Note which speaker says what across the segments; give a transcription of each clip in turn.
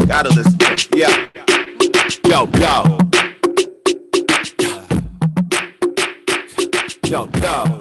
Speaker 1: Gotta listen. Yeah. Yo, yo. Yo, yo.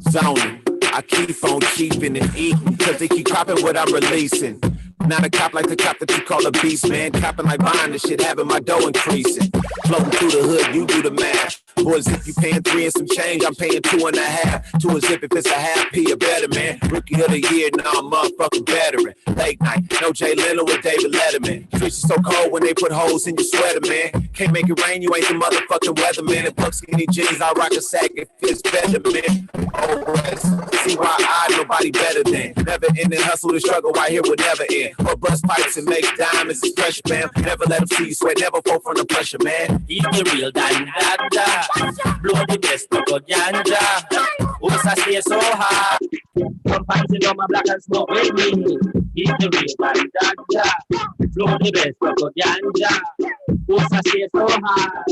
Speaker 1: Zoning. I keep on keeping and eating, cause they keep copping what I'm releasing. Not a cop like the cop that you call a beast, man. Copping like buying this shit, having my dough increasing. Floating through the hood, you do the math. Boys, if you paying 3 and some change, I'm paying 2.5. 2 a zip if it's a half P or better, man. Rookie of the year, nah, I'm motherfucking veteran. Late night, no Jay Leno with David Letterman. Streets are so cold when they put holes in your sweater, man. Can't make it rain, you ain't the motherfucking weatherman. And buck skinny jeans, I rock a sack if it's better, man. Oh, West, CYI, nobody better than. Never ending hustle, the struggle right here will never end. Or bust pipes and make diamonds is pressure, man. Never let them see you sweat, never fall from the pressure, man.
Speaker 2: He's the real Dan Dada. Blow the best of the ganja. Oops, I stay so high. Sometimes you know my black and smoke with me. He's the real Dan Dada. Blow the best of the ganja. Oops, I stay so high.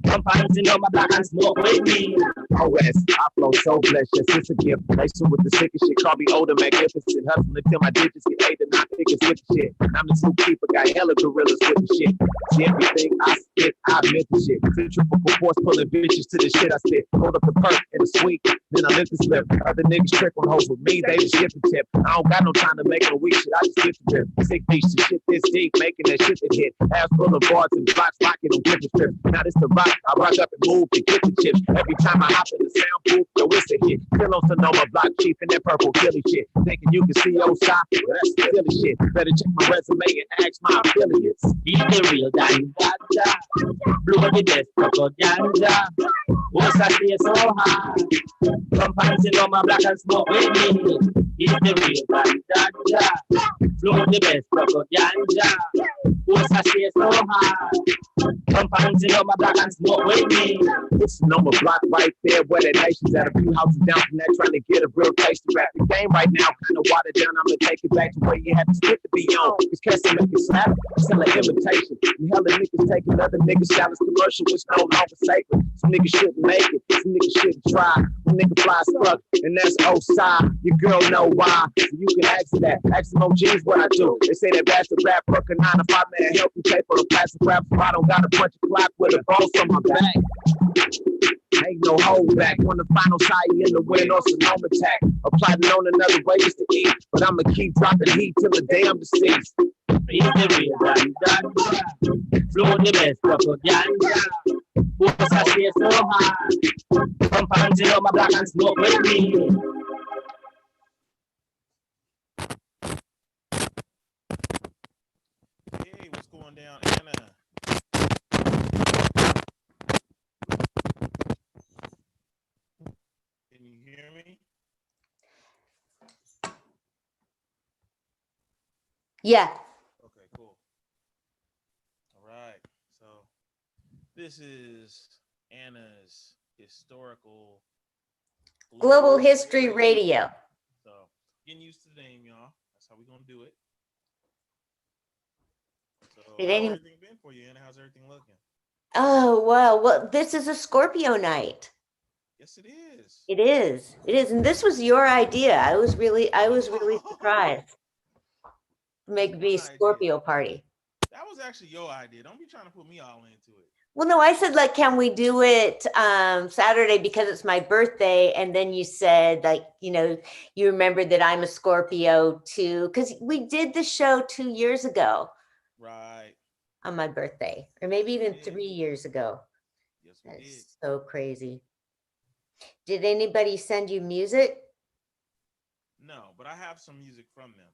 Speaker 2: Sometimes you know my black and smoke with me.
Speaker 1: OS, I flow so blessed, yes, it's a gift. Lacing with the sickest shit, call me older, magnificent. Hustling until my digits get 8 and 9 figures with the shit. I'm the zookeeper, got hella gorillas with the shit. See everything I spit, I admit the shit. Centrifugal force pulling bitches to the shit I spit. Hold up the perk and the sweet, then I lift the slip. Other niggas trick on hoes with me, they just get the tip. I don't got no time to make no weak shit, I just get the tip. Sick beats to shit this deep, making that shit that hit. Ass full of bars and blocks, rocking them clipper strips. Now this the rock, I rock up and move to get the chips. Every time I hop in the sound booth, yo, it's a hit. Still on Sonoma block, chief in that purple killy shit. Thinking you can see your side, well, that's silly shit. Better check my resume and ask my affiliates.
Speaker 2: He's the real Dan Dada. Blow the best of the ganja. Oops, I stay so high. Sometimes you know my black and smoke with me. He's the real Dan Dada. Blow the best of the ganja. Oops, I stay so high. Sometimes you know my black and smoke with me.
Speaker 1: It's Sonoma block right there where the nation's at. A few houses down from that, trying to get a real taste of rap. The game right now kind of watered down. I'm gonna take it back to where you had to spit to be on. It's can't make it slap, sell an invitation. You hella niggas taking other niggas' shallow's commercial, which no longer sacred. Some niggas shouldn't make it, some niggas shouldn't try. One nigga fly struck, and that's Osai. Your girl know why, so you can ask that. Ask them OGs what I do. They say that bastard rap, work a 9 to 5 man, help you pay for the plastic rap. So I don't got a bunch of clock with a boss on my back. Ain't no hold back. On the final side in the win or Sonoma attack. Applying on another way just to eat, but I'ma keep dropping heat till the day I'm deceased.
Speaker 2: He's the real Dan Dada. Flow the best of the ganja. Oops, I stay so high. Sometimes you know my black and smoke with me.
Speaker 3: Hey, what's going down, Anna? Can you hear me?
Speaker 4: Yeah.
Speaker 3: Okay, cool. All right. So this is Anna's historical
Speaker 4: Global History Radio.
Speaker 3: So getting used to the name, y'all. That's how we're gonna do it. So how's everything been for you, Anna? How's everything looking?
Speaker 4: Oh, well, this is a Scorpio night.
Speaker 3: Yes, it is.
Speaker 4: It is. It is. And this was your idea. I was really surprised. Make me a Scorpio party.
Speaker 3: That was actually your idea. Don't be trying to put me all into it.
Speaker 4: Well, no, I said, like, can we do it Saturday because it's my birthday? And then you said, like, you remember that I'm a Scorpio too, because we did the show 2 years ago.
Speaker 3: Right.
Speaker 4: On my birthday, or maybe even 3 years ago.
Speaker 3: Yes, we did.
Speaker 4: So crazy. Did anybody send you music?
Speaker 3: No, but I have some music from them.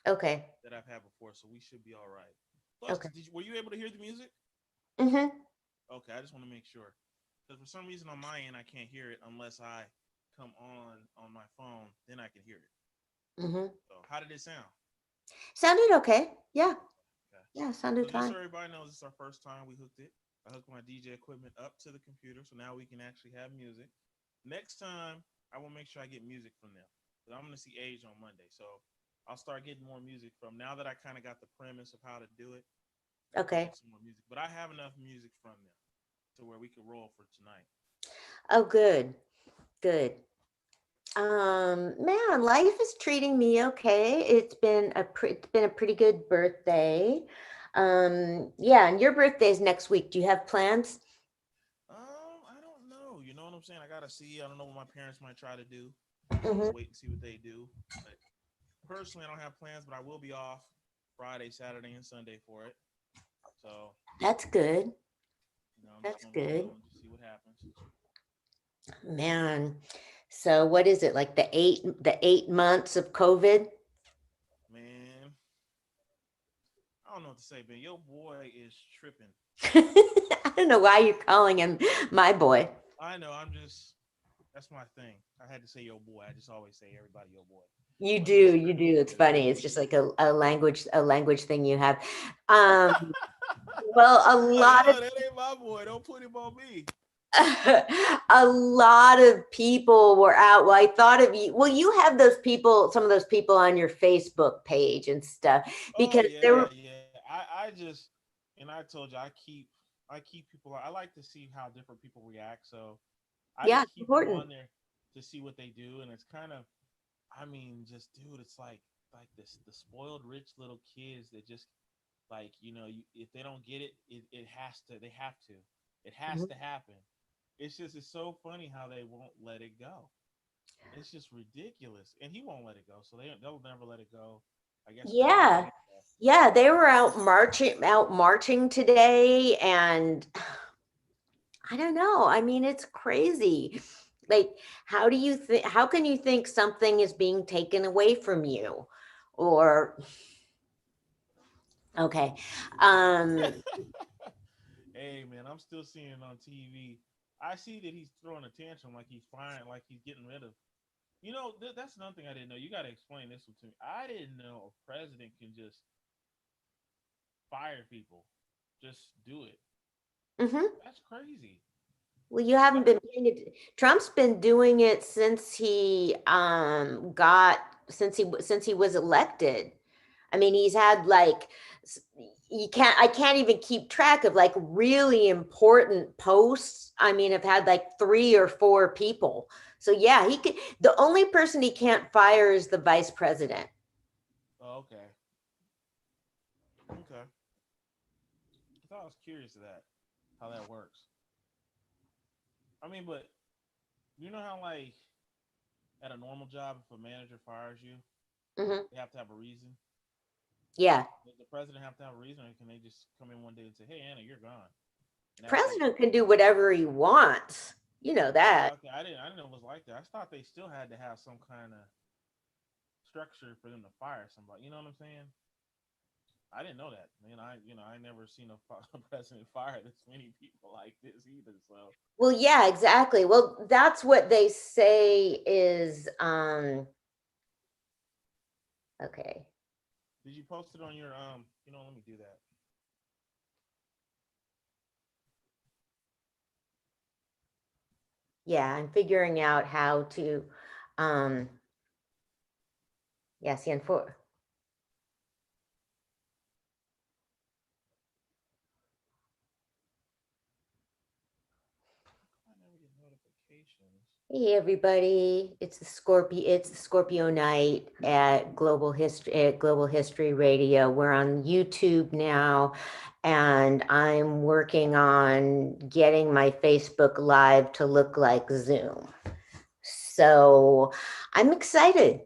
Speaker 4: Okay.
Speaker 3: That I've had before, so we should be all right. Plus,
Speaker 4: okay.
Speaker 3: Were you able to hear the music?
Speaker 4: Mm-hmm.
Speaker 3: Okay, I just want to make sure. Because for some reason on my end, I can't hear it unless I come on my phone. Then I can hear it.
Speaker 4: Mm-hmm.
Speaker 3: So how did it sound?
Speaker 4: Sounded okay. Yeah.
Speaker 3: Okay.
Speaker 4: Yeah, sounded fine.
Speaker 3: Just so everybody knows, it's our first time we hooked it. I hooked my DJ equipment up to the computer, so now we can actually have music. Next time, I will make sure I get music from them. Because I'm going to see Age on Monday. So I'll start getting more music from now that I kind of got the premise of how to do it.
Speaker 4: Okay.
Speaker 3: Some more music, but I have enough music from them to where we can roll for tonight.
Speaker 4: Oh, good. Good. Man, life is treating me okay. It's been a pretty good birthday. Yeah, and your birthday is next week. Do you have plans?
Speaker 3: I don't know. You know what I'm saying? I gotta see. I don't know what my parents might try to do.
Speaker 4: Mhm.
Speaker 3: Wait and see what they do. But personally, I don't have plans, but I will be off Friday, Saturday, and Sunday for it. So,
Speaker 4: That's good.
Speaker 3: I'm just
Speaker 4: That's
Speaker 3: gonna
Speaker 4: good.
Speaker 3: chill and just see what happens.
Speaker 4: Man. So what is it like the eight months of COVID?
Speaker 3: Man, I don't know what to say, man. Your boy is tripping.
Speaker 4: I don't know why you're calling him my boy.
Speaker 3: I know. That's my thing. I had to say your boy. I just always say everybody your boy.
Speaker 4: You
Speaker 3: But
Speaker 4: do,
Speaker 3: he's
Speaker 4: you
Speaker 3: tripping
Speaker 4: do. It's
Speaker 3: because
Speaker 4: funny. It's just like a language thing you have. Um, well, a
Speaker 3: like,
Speaker 4: lot of
Speaker 3: yo, that ain't my boy. Don't put him on me.
Speaker 4: a lot of people were out. Well, I thought of you. Well, you have those people, some of those people on your Facebook page and stuff,
Speaker 3: Oh
Speaker 4: because there
Speaker 3: yeah,
Speaker 4: were,
Speaker 3: yeah. I just and I told you I keep people. I like to see how different people react. So I
Speaker 4: yeah,
Speaker 3: just
Speaker 4: it's
Speaker 3: keep them
Speaker 4: important.
Speaker 3: on there to see what they do, and it's kind of, I mean, just dude, it's like this the spoiled rich little kids that just like if they don't get it, it has to. They have to. It has
Speaker 4: Mhm.
Speaker 3: to happen. It's so funny how they won't let it go. It's just ridiculous, and he won't let it go. So they'll never let it go. I guess until he
Speaker 4: Yeah.
Speaker 3: gets there.
Speaker 4: Yeah, they were out marching today, and I don't know. I mean, it's crazy. Like, how can you think something is being taken away from you? Or okay. Um,
Speaker 3: Hey man, I'm still seeing it on TV. I see that he's throwing a tantrum like he's fine, like he's getting rid of. That's another thing I didn't know. You got to explain this one to me. I didn't know a president can just fire people, just do it.
Speaker 4: mhm.
Speaker 3: That's crazy.
Speaker 4: Well, you haven't
Speaker 3: Like,
Speaker 4: been paying it. Trump's been doing it since he got since he was elected. I mean, he's had like s- you can't I can't even keep track of like really important posts. I mean, I've had like three or four people. So yeah, he could the only person he can't fire is the vice president.
Speaker 3: oh, okay, okay. I thought I was curious of that, how that works. I mean, but you know how like at a normal job, if a manager fires you,
Speaker 4: Hmm.
Speaker 3: they have to have a reason.
Speaker 4: Yeah.
Speaker 3: Does the president have to have a reason, or can they just come in one day and say, "Hey, Anna, you're gone," and that's it?
Speaker 4: President can do whatever he wants. You know that.
Speaker 3: Okay, I didn't know it was like that. I thought they still had to have some kind of structure for them to fire somebody. You know what I'm saying? I didn't know that. Man, I never seen a president fire this many people like this either. So,
Speaker 4: Well, yeah, exactly. Well, that's what they say is okay.
Speaker 3: did you post it on your Let me do that.
Speaker 4: Yeah, I'm figuring out how to um yeah, see and for
Speaker 3: I never get notifications.
Speaker 4: hey everybody, it's the Scorpio night at Global History Radio. We're on YouTube now, and I'm working on getting my Facebook Live to look like Zoom. So I'm excited.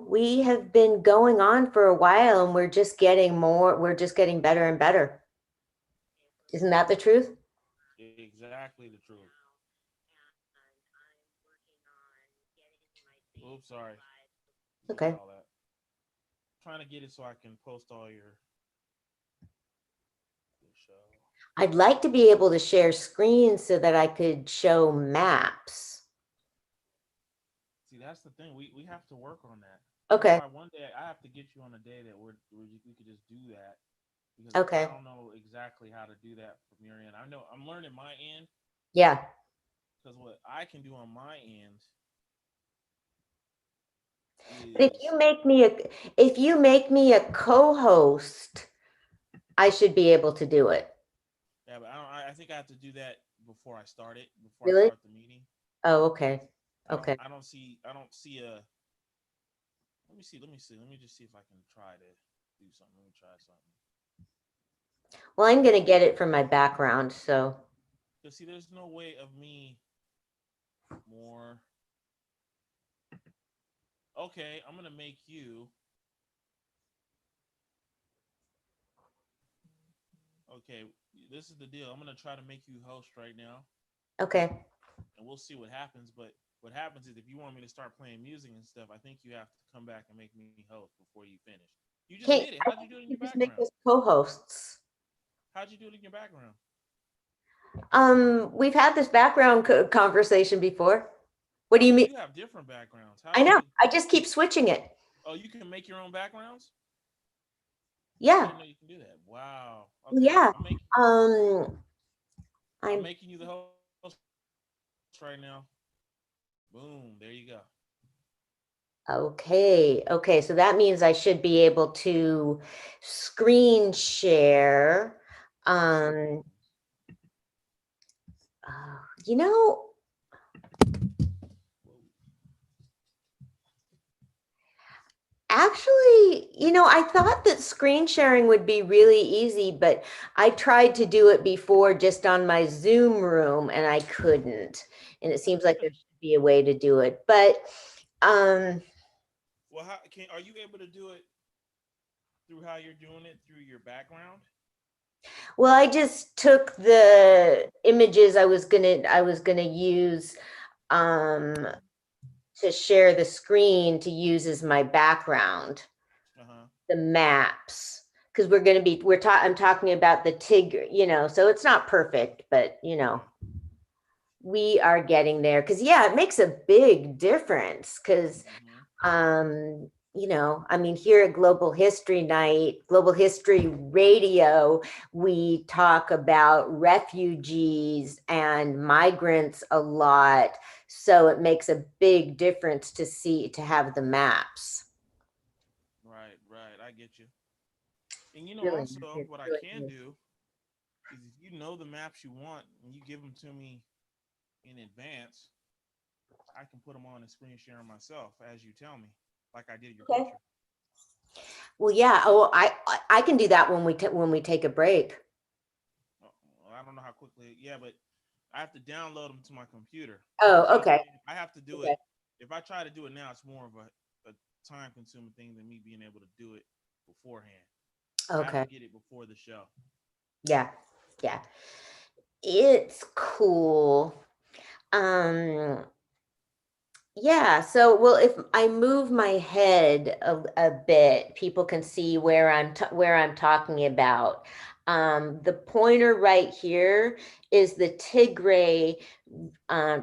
Speaker 4: We have been going on for a while and we're just getting better and better. Isn't that the truth?
Speaker 3: Exactly the truth. Oops, sorry. Missed
Speaker 4: Okay.
Speaker 3: all that. Trying to get it so I can post all your show.
Speaker 4: I'd like to be able to share screens so that I could show maps.
Speaker 3: See, that's the thing. We have to work on that. That's
Speaker 4: Okay.
Speaker 3: why one day I have to get you on a day that we could just do that because I
Speaker 4: Okay.
Speaker 3: don't know exactly how to do that from your end. I know I'm learning my end
Speaker 4: Yeah.
Speaker 3: because what I can do on my end
Speaker 4: But
Speaker 3: is
Speaker 4: if you make me a co-host, I should be able to do it.
Speaker 3: yeah, but I think I have to do that before I start it, before I
Speaker 4: Really?
Speaker 3: start the meeting.
Speaker 4: Oh, okay. Okay.
Speaker 3: I don't see a. Let me see. Let me just see if I can try to do something. Let me try something.
Speaker 4: Well, I'm gonna get it from my background, so.
Speaker 3: Cause see, there's no way of me more. Okay, I'm gonna make you. Okay, this is the deal. I'm gonna try to make you host right now,
Speaker 4: Okay.
Speaker 3: and we'll see what happens. But what happens is, if you want me to start playing music and stuff, I think you have to come back and make me host before you finish. You just
Speaker 4: Hey,
Speaker 3: did it.
Speaker 4: I
Speaker 3: How'd you
Speaker 4: think
Speaker 3: do it in
Speaker 4: you
Speaker 3: your
Speaker 4: just make
Speaker 3: background?
Speaker 4: us co-hosts.
Speaker 3: How'd you do it in your background?
Speaker 4: We've had this background conversation before. What do you
Speaker 3: But
Speaker 4: mean?
Speaker 3: you have different backgrounds.
Speaker 4: I
Speaker 3: How'd
Speaker 4: know.
Speaker 3: you?
Speaker 4: I just keep switching it.
Speaker 3: Oh, you can make your own backgrounds. I
Speaker 4: Yeah.
Speaker 3: didn't know you can do that. Wow. Okay,
Speaker 4: Yeah.
Speaker 3: I'm
Speaker 4: I'm
Speaker 3: making you the host right now. Boom. There you go.
Speaker 4: okay. Okay. So that means I should be able to screen share. Um, you know, actually, I thought that screen sharing would be really easy, but I tried to do it before just on my Zoom room and I couldn't. And it seems like there should be a way to do it. But
Speaker 3: Well, are you able to do it through how you're doing it through your background?
Speaker 4: well, I just took the images I was gonna use to share the screen to use as my background.
Speaker 3: Uh-huh.
Speaker 4: The maps, because I'm talking about the Tigger, so it's not perfect, but
Speaker 3: Yeah.
Speaker 4: we are getting there. Because yeah, it makes a big difference. Because
Speaker 3: Mm-hmm.
Speaker 4: I mean, here at Global History Night, Global History Radio, we talk about refugees and migrants a lot. So it makes a big difference to have the maps.
Speaker 3: Right, right. I get you. And
Speaker 4: Really,
Speaker 3: also
Speaker 4: it's
Speaker 3: what I can
Speaker 4: really
Speaker 3: do is, if you know the maps you want and you give them to me in advance, I can put them on and screen share 'em myself as you tell me, like I did your
Speaker 4: okay.
Speaker 3: picture.
Speaker 4: Well, yeah. Oh, I can do that when we take a break.
Speaker 3: Well, I don't know how quickly. Yeah, but I have to download them to my computer.
Speaker 4: Oh,
Speaker 3: So
Speaker 4: okay.
Speaker 3: I have to do
Speaker 4: Okay.
Speaker 3: it. If I try to do it now, it's more of a time consuming thing than me being able to do it beforehand. So I have to
Speaker 4: Okay.
Speaker 3: get it before the show.
Speaker 4: Yeah. Yeah. It's cool. Um, yeah. So, well, if I move my head a bit, people can see where I'm talking about. The pointer right here is the Tigray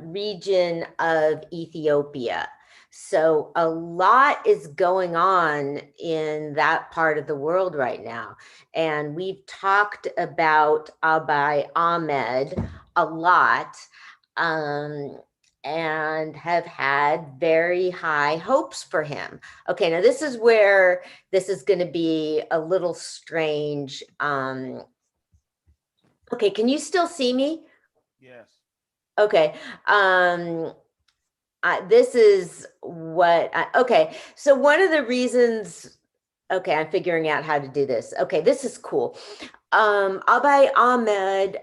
Speaker 4: region of Ethiopia. So a lot is going on in that part of the world right now. And we've talked about Abiy Ahmed a lot. Um, and have had very high hopes for him. Okay, now this is where this is going to be a little strange. Okay, can you still see me?
Speaker 3: Yes.
Speaker 4: Okay. This is okay. So one of the reasons, okay, I'm figuring out how to do this. Okay, this is cool. Abiy Ahmed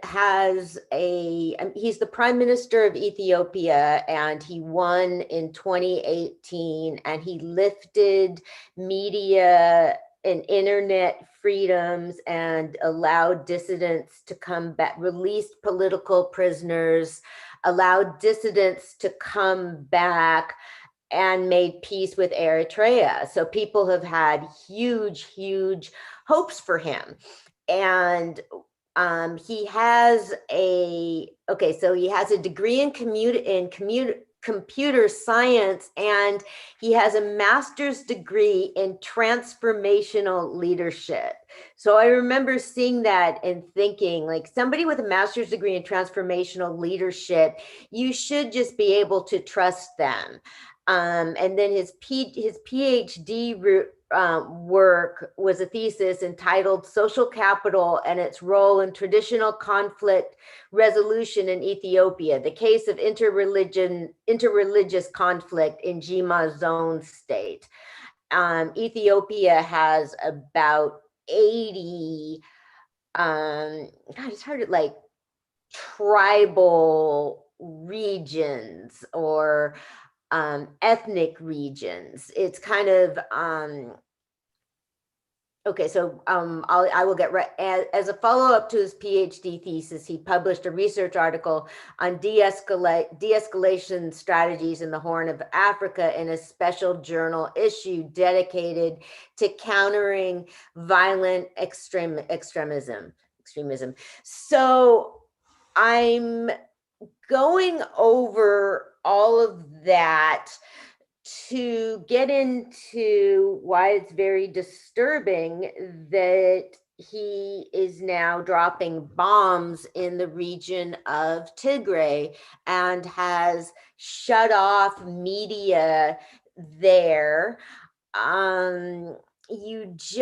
Speaker 4: he's the prime minister of Ethiopia, and he won in 2018, and he lifted media and internet freedoms and allowed dissidents to come back, released political prisoners, allowed dissidents to come back, and made peace with Eritrea. So people have had huge hopes for him. And he has he has a degree in computer science, and he has a master's degree in transformational leadership. So I remember seeing that and thinking, like, somebody with a master's degree in transformational leadership, you should just be able to trust them. And then his PhD work was a thesis entitled Social Capital and Its Role in Traditional Conflict Resolution in Ethiopia, the case of interreligious conflict in Jimma Zone State. Ethiopia has about 80, God, it's hard to like tribal regions or ethnic regions. It's kind of okay. So I will get right as a follow-up to his PhD thesis. He published a research article on de-escalation strategies in the Horn of Africa in a special journal issue dedicated to countering violent extremism. So I'm going over all of that to get into why it's very disturbing that he is now dropping bombs in the region of Tigray and has shut off media there. And Tigray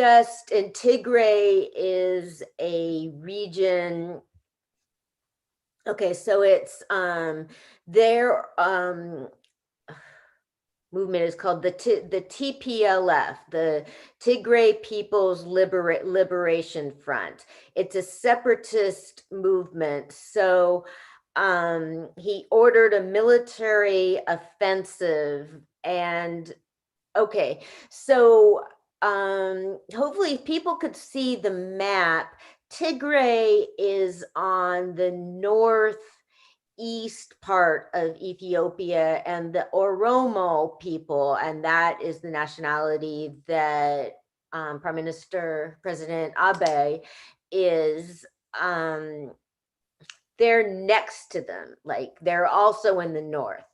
Speaker 4: is a region. Okay, so it's their movement is called the TPLF, the Tigray People's Liberation Front. It's a separatist movement. So he ordered a military offensive, and okay, so hopefully if people could see the map, Tigray is on the northeast part of Ethiopia, and the Oromo people, and that is the nationality that Prime Minister President Abe is, they're next to them, like they're also in the north.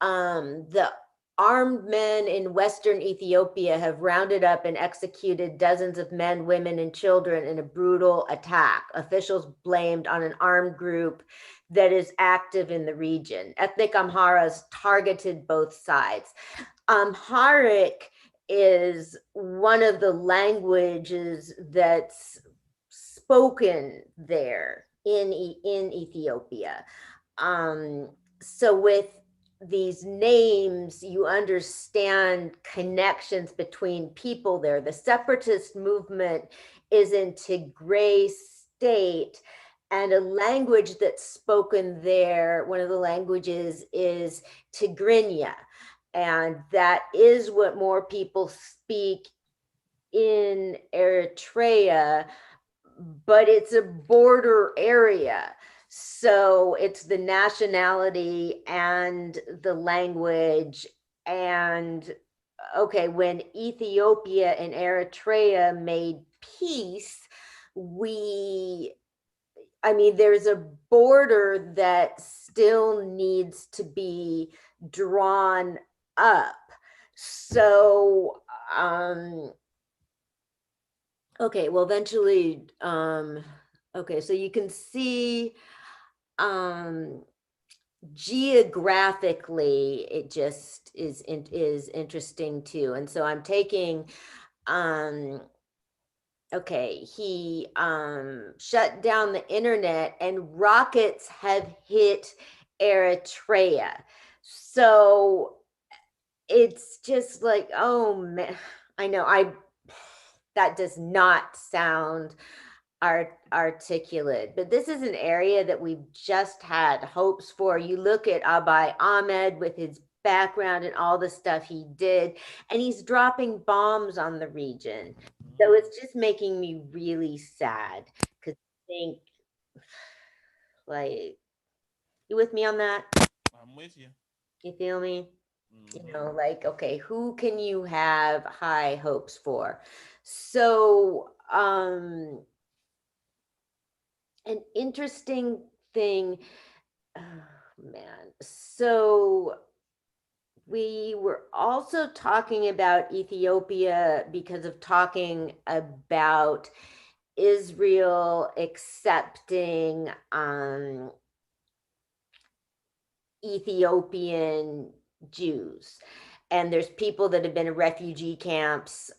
Speaker 4: The armed men in Western Ethiopia have rounded up and executed dozens of men, women, and children in a brutal attack. Officials blamed on an armed group that is active in the region. Ethnic Amharas targeted both sides. Amharic is one of the languages that's spoken there in Ethiopia. So with these names, you understand connections between people there. The separatist movement is in Tigray State, and a language that's spoken there, one of the languages is Tigrinya, and that is what more people speak in Eritrea, but it's a border area. So it's the nationality and the language. And okay, when Ethiopia and Eritrea made peace, there's a border that still needs to be drawn up. So, okay, well, eventually, okay, so you can see geographically, it just is interesting too. And so I'm taking, okay, he shut down the internet and rockets have hit Eritrea. So it's just like, oh man, I know, that does not sound articulate, but this is an area that we've just had hopes for. You look at Abiy Ahmed with his background and all the stuff he did, and he's dropping bombs on the region. So it's just making me really sad, because I think, like, you with me on that?
Speaker 3: I'm with you.
Speaker 4: You feel me? You know, like, okay, who can you have high hopes for? So, an interesting thing, oh man. So we were also talking about Ethiopia because of talking about Israel accepting Ethiopian Jews. and there's people that have been in refugee camps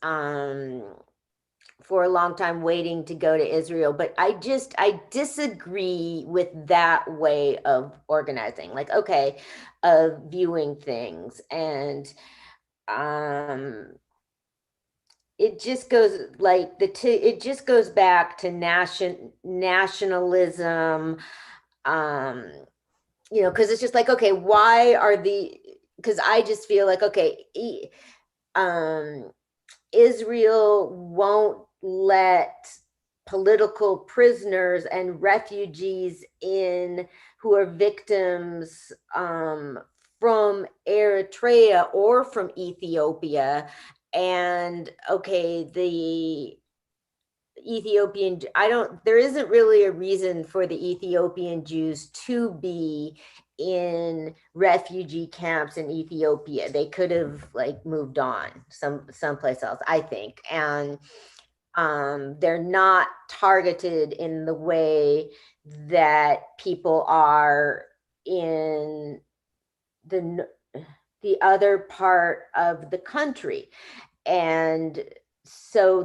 Speaker 4: for a long time waiting to go to Israel. But I disagree with that way of organizing, like, okay, of viewing things. And it just goes like it just goes back to nationalism, because it's just like, okay, why are because I just feel like, okay, Israel won't let political prisoners and refugees in who are victims from Eritrea or from Ethiopia. And okay, the Ethiopian, there isn't really a reason for the Ethiopian Jews to be in refugee camps in Ethiopia. They could have like moved on someplace else, I think. And they're not targeted in the way that people are in the other part of the country. And so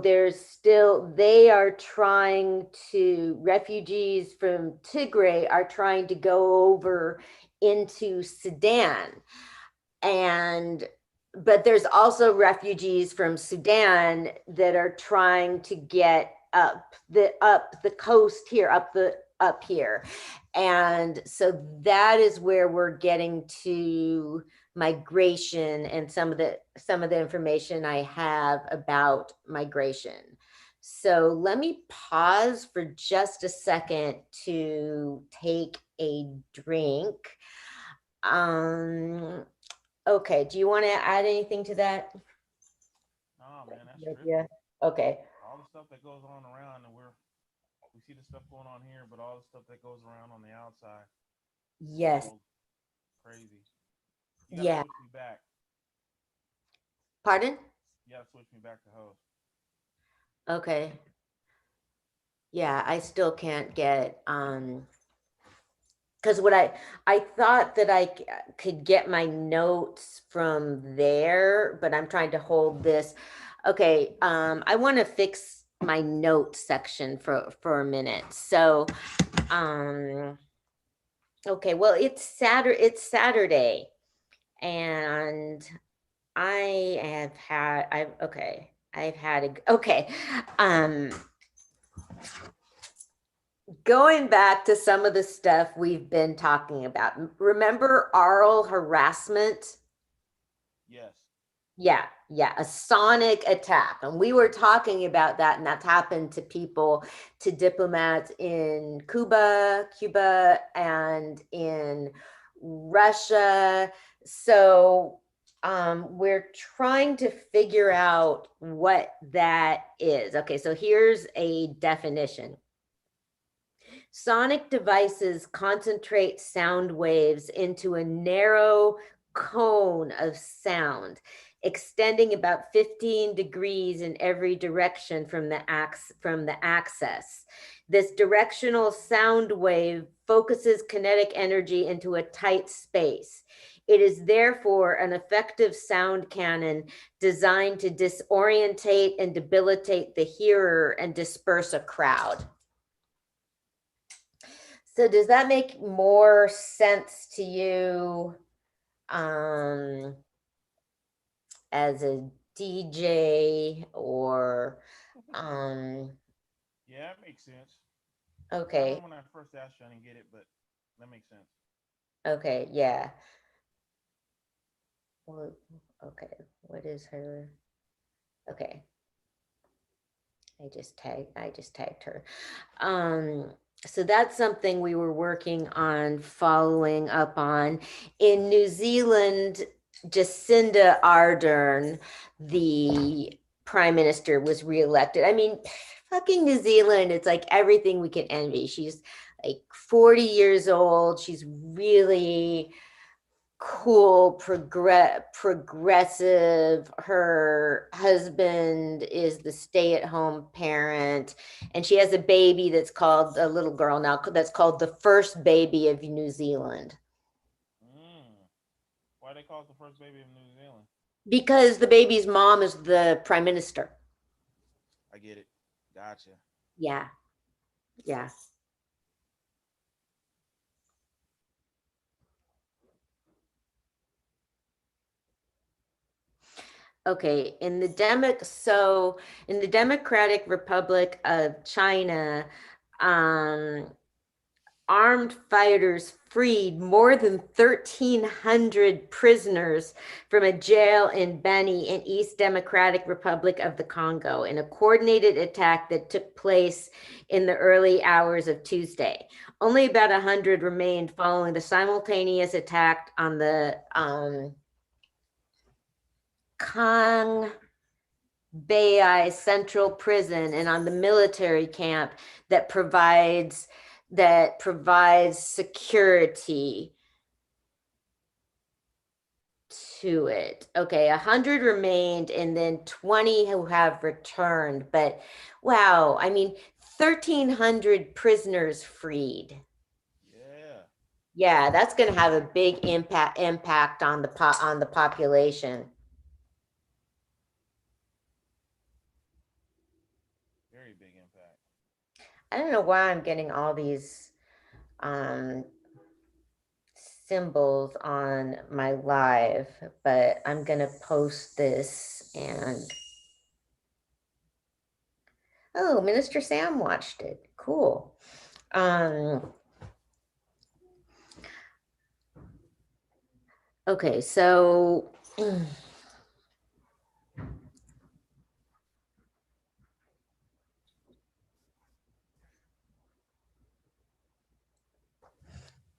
Speaker 4: refugees from Tigray are trying to go over into Sudan. But there's also refugees from Sudan that are trying to get up the coast here, up here. And so that is where we're getting to migration and some of the information I have about migration. So let me pause for just a second to take a drink. Okay, do you want to add anything to that?
Speaker 3: Oh man, that's trippy.
Speaker 4: Yeah. Okay.
Speaker 3: All the stuff that goes on around, and we see the stuff going on here, but all the stuff that goes around on the outside.
Speaker 4: Yes.
Speaker 3: Crazy. You gotta
Speaker 4: Yeah.
Speaker 3: switch me back.
Speaker 4: Pardon?
Speaker 3: You gotta switch me back to host.
Speaker 4: Okay. Yeah, I still can't get because what I thought that I could get my notes from there, but I'm trying to hold this. Okay, I want to fix my notes section for a minute. So, okay, well, it's Saturday, and I've had going back to some of the stuff we've been talking about. Remember oral harassment?
Speaker 3: Yes.
Speaker 4: Yeah, a sonic attack. And we were talking about that, and that's happened to diplomats in Cuba, and in Russia. So we're trying to figure out what that is. Okay, so here's a definition. Sonic devices concentrate sound waves into a narrow cone of sound, extending about 15 degrees in every direction from the axis. This directional sound wave focuses kinetic energy into a tight space. It is therefore an effective sound cannon designed to disorientate and debilitate the hearer and disperse a crowd. So does that make more sense to you as a DJ or
Speaker 3: Yeah, it makes sense.
Speaker 4: okay.
Speaker 3: When I first asked you, I didn't get it, but that makes sense.
Speaker 4: Okay, yeah. Well, okay, what is her? Okay. I just tagged her. So that's something we were working on following up on. In New Zealand, Jacinda Ardern, the prime minister, was reelected. I mean, fucking New Zealand, it's like everything we can envy. She's like 40 years old. She's really cool, progressive. Her husband is the stay-at-home parent, and she has a baby that's called a little girl now that's called the first baby of New Zealand.
Speaker 3: Why they call it the first baby of New Zealand?
Speaker 4: Because the baby's mom is the prime minister.
Speaker 3: I get it. Gotcha.
Speaker 4: Yeah. Yeah. Okay, in the Democratic Republic of China, um, armed fighters freed more than 1,300 prisoners from a jail in Beni in East Democratic Republic of the Congo in a coordinated attack that took place in the early hours of Tuesday. Only about 100 remained following the simultaneous attack on the Kang Bai Central Prison and on the military camp that provides security to it. Okay, 100 remained and then 20 who have returned. But wow, I mean, 1,300 prisoners freed.
Speaker 3: Yeah.
Speaker 4: Yeah, that's going to have a big impact on the population.
Speaker 3: Very big impact.
Speaker 4: I don't know why I'm getting all these symbols on my live, but I'm gonna post this. And oh, Minister Sam watched it. Cool. Okay, so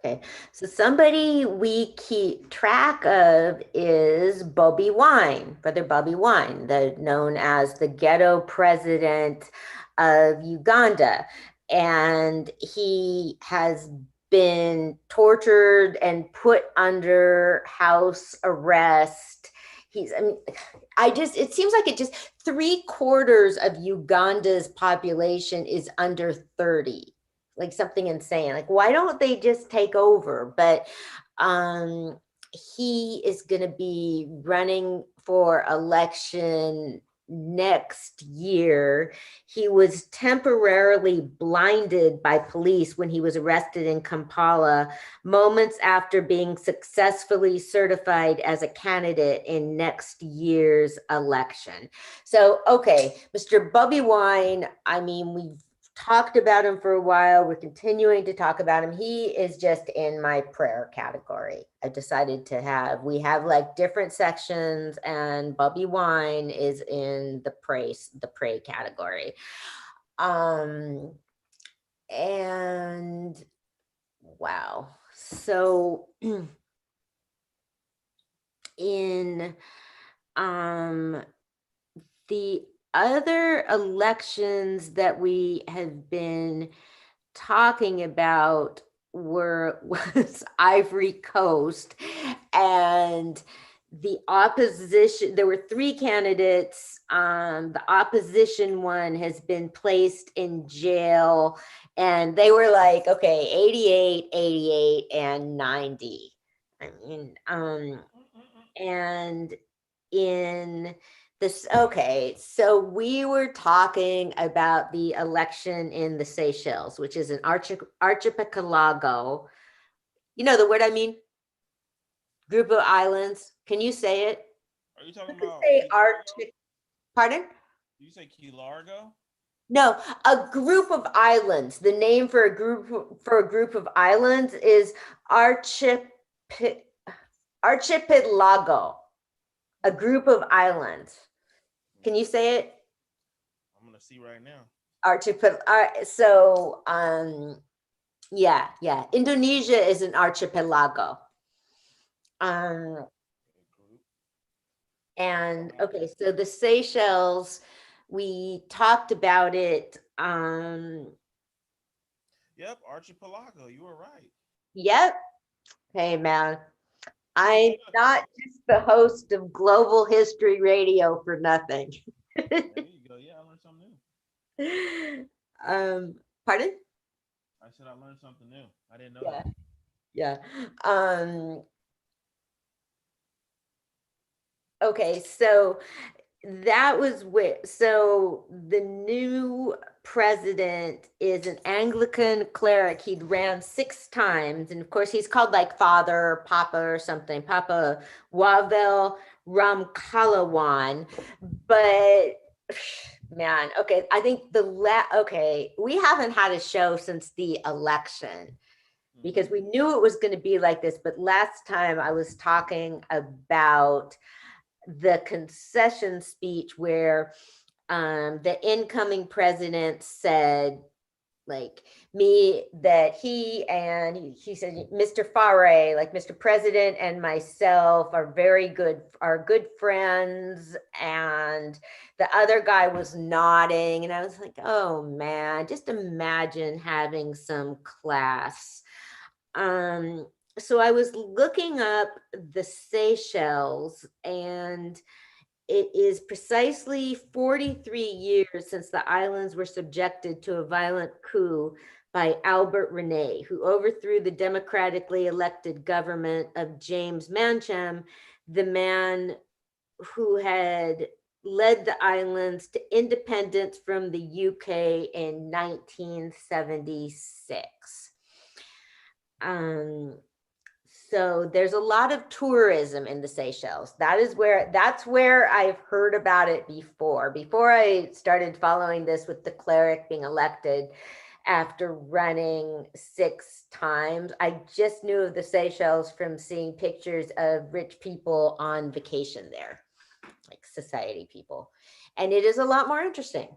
Speaker 4: okay, so somebody we keep track of is Bobby Wine, Brother Bobby Wine, known as the ghetto president of Uganda. And he has been tortured and put under house arrest. It seems like it just 3/4 of Uganda's population is under 30, like something insane. Like, why don't they just take over? But he is going to be running for election next year. He was temporarily blinded by police when he was arrested in Kampala, moments after being successfully certified as a candidate in next year's election. So, okay, Mr. Bobby Wine, I mean, we've talked about him for a while. We're continuing to talk about him. He is just in my prayer category. I decided we have like different sections, and Bobby Wine is in the pray category. And wow. So in the other elections that we have been talking about was Ivory Coast, and the opposition, there were 3 candidates. The opposition one has been placed in jail, and they were like, okay, 88, 88, and 90. I mean, and in this, okay, so we were talking about the election in the Seychelles, which is an archipelago. You know the word I mean? Group of islands. Can you say it?
Speaker 3: Are you talking
Speaker 4: You
Speaker 3: about
Speaker 4: say
Speaker 3: Key
Speaker 4: Arctic. Pardon?
Speaker 3: Did you say Key Largo?
Speaker 4: No, a group of islands. The name for a group of islands is archipelago. A group of islands. Can you say it?
Speaker 3: I'm gonna see right now.
Speaker 4: So yeah. Indonesia is an archipelago. And okay, so the Seychelles, we talked about it.
Speaker 3: Yep, archipelago. You were right.
Speaker 4: Yep. Hey man, I'm not just the host of Global History Radio for nothing.
Speaker 3: There you go. Yeah, I learned something new.
Speaker 4: Pardon?
Speaker 3: I said I learned something new. I didn't know
Speaker 4: Yeah.
Speaker 3: that.
Speaker 4: Yeah. Okay, so that was so the new president is an Anglican cleric. He'd ran 6 times, and of course he's called like Father, Papa or something, Papa Wavel Ramkalawan. But man, okay, I think we haven't had a show since the election because we knew it was going to be like this. But last time I was talking about the concession speech where the incoming president said, like me, that he said, Mr. Farre, like Mr. President and myself are good friends. And the other guy was nodding. And I was like, oh man, just imagine having some class. So I was looking up the Seychelles, and it is precisely 43 years since the islands were subjected to a violent coup by Albert Rene, who overthrew the democratically elected government of James Mancham, the man who had led the islands to independence from the UK in 1976. So there's a lot of tourism in the Seychelles. That's where I've heard about it before I started following this with the cleric being elected after running 6 times. I just knew of the Seychelles from seeing pictures of rich people on vacation there, like society people. And it is a lot more interesting.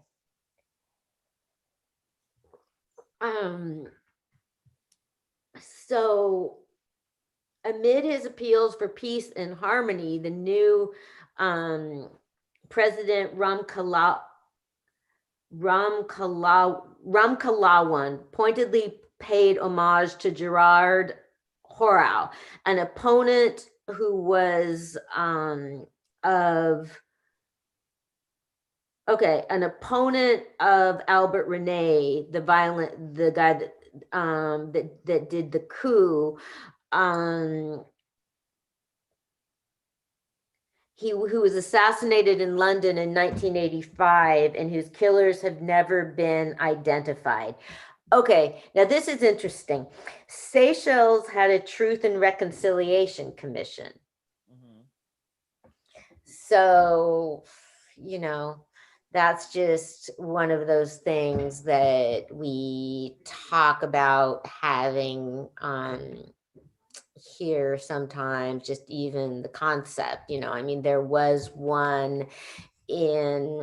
Speaker 4: So amid his appeals for peace and harmony, the new President Ramkalawan pointedly paid homage to Gerard Horau, an opponent who was an opponent of Albert Rene, the guy that that did the coup. Who was assassinated in London in 1985 and whose killers have never been identified. Okay, now this is interesting. Seychelles had a Truth and Reconciliation Commission. So, that's just one of those things that we talk about having here sometimes, just even the concept, I mean, there was one in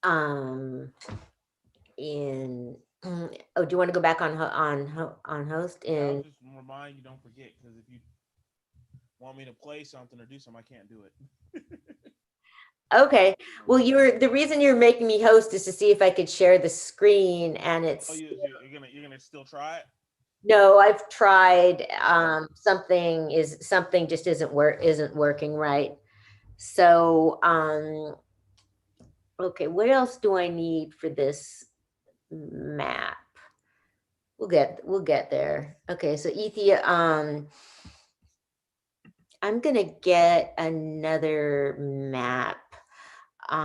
Speaker 4: do you want to go back on host?
Speaker 3: I'll just remind you, don't forget, because if you want me to play something or do something, I can't do it.
Speaker 4: Okay, well, the reason you're making me host is to see if I could share the screen, and it's.
Speaker 3: Oh, you're gonna still try it?
Speaker 4: No, I've tried. Something just isn't working right. So, okay, what else do I need for this map? We'll get there. Okay, so Ethiopia. I'm gonna get another map.
Speaker 3: If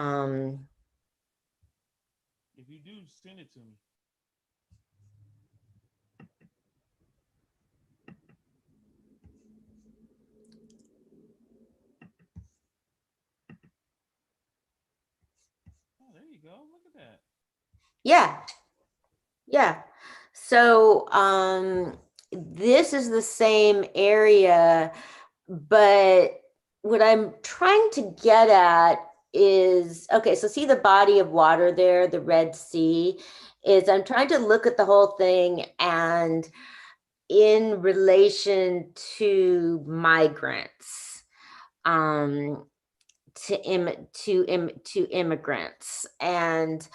Speaker 3: you do, send it to me. Oh, there you go. Look at that.
Speaker 4: Yeah. So this is the same area, but what I'm trying to get at is, okay, so see the body of water there, the Red Sea, is I'm trying to look at the whole thing and in relation to migrants, to immigrants. And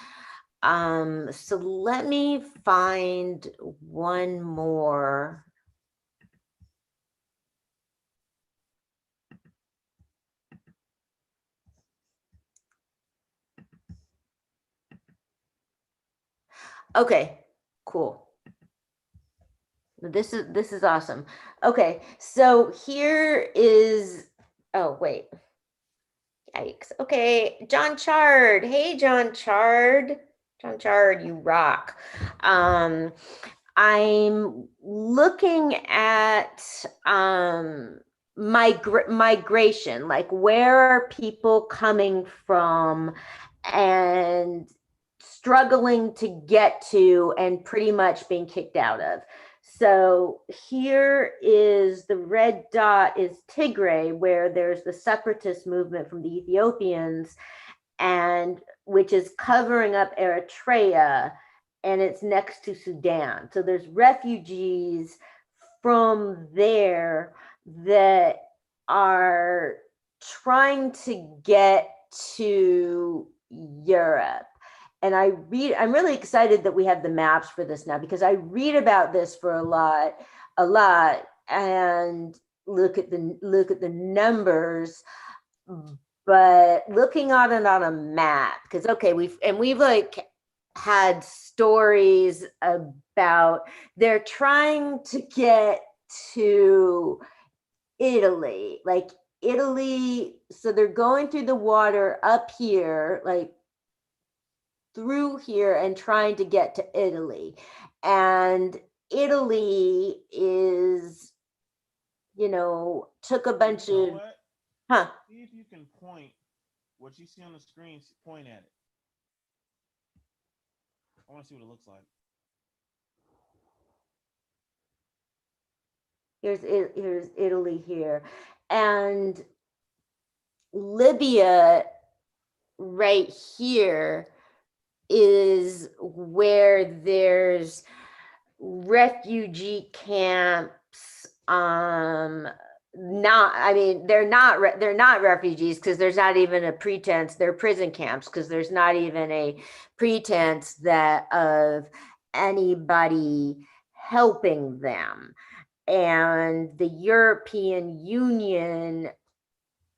Speaker 4: so let me find one more. Okay, cool. This is awesome. Okay, so here is, oh wait. Yikes. Okay, John Chard. Hey, John Chard. John Chard, you rock. I'm looking at migration, like where are people coming from and struggling to get to and pretty much being kicked out of. So here is the red dot is Tigray, where there's the separatist movement from the Ethiopians, and which is covering up Eritrea, and it's next to Sudan. So there's refugees from there that are trying to get to Europe. And I'm really excited that we have the maps for this now, because I read about this for a lot, and look at the numbers, but looking at it on a map, because okay, we've like had stories about they're trying to get to Italy, like Italy, so they're going through the water up here, like through here, and trying to get to Italy. And Italy is, took a bunch
Speaker 3: You know
Speaker 4: of,
Speaker 3: what?
Speaker 4: huh?
Speaker 3: See if you can point what you see on the screen. Point at it. I want to see what it looks like.
Speaker 4: Here's Italy here, and Libya right here is where there's refugee camps. Not, I mean, they're not refugees, because there's not even a pretense. They're prison camps, because there's not even a pretense that of anybody helping them. And the European Union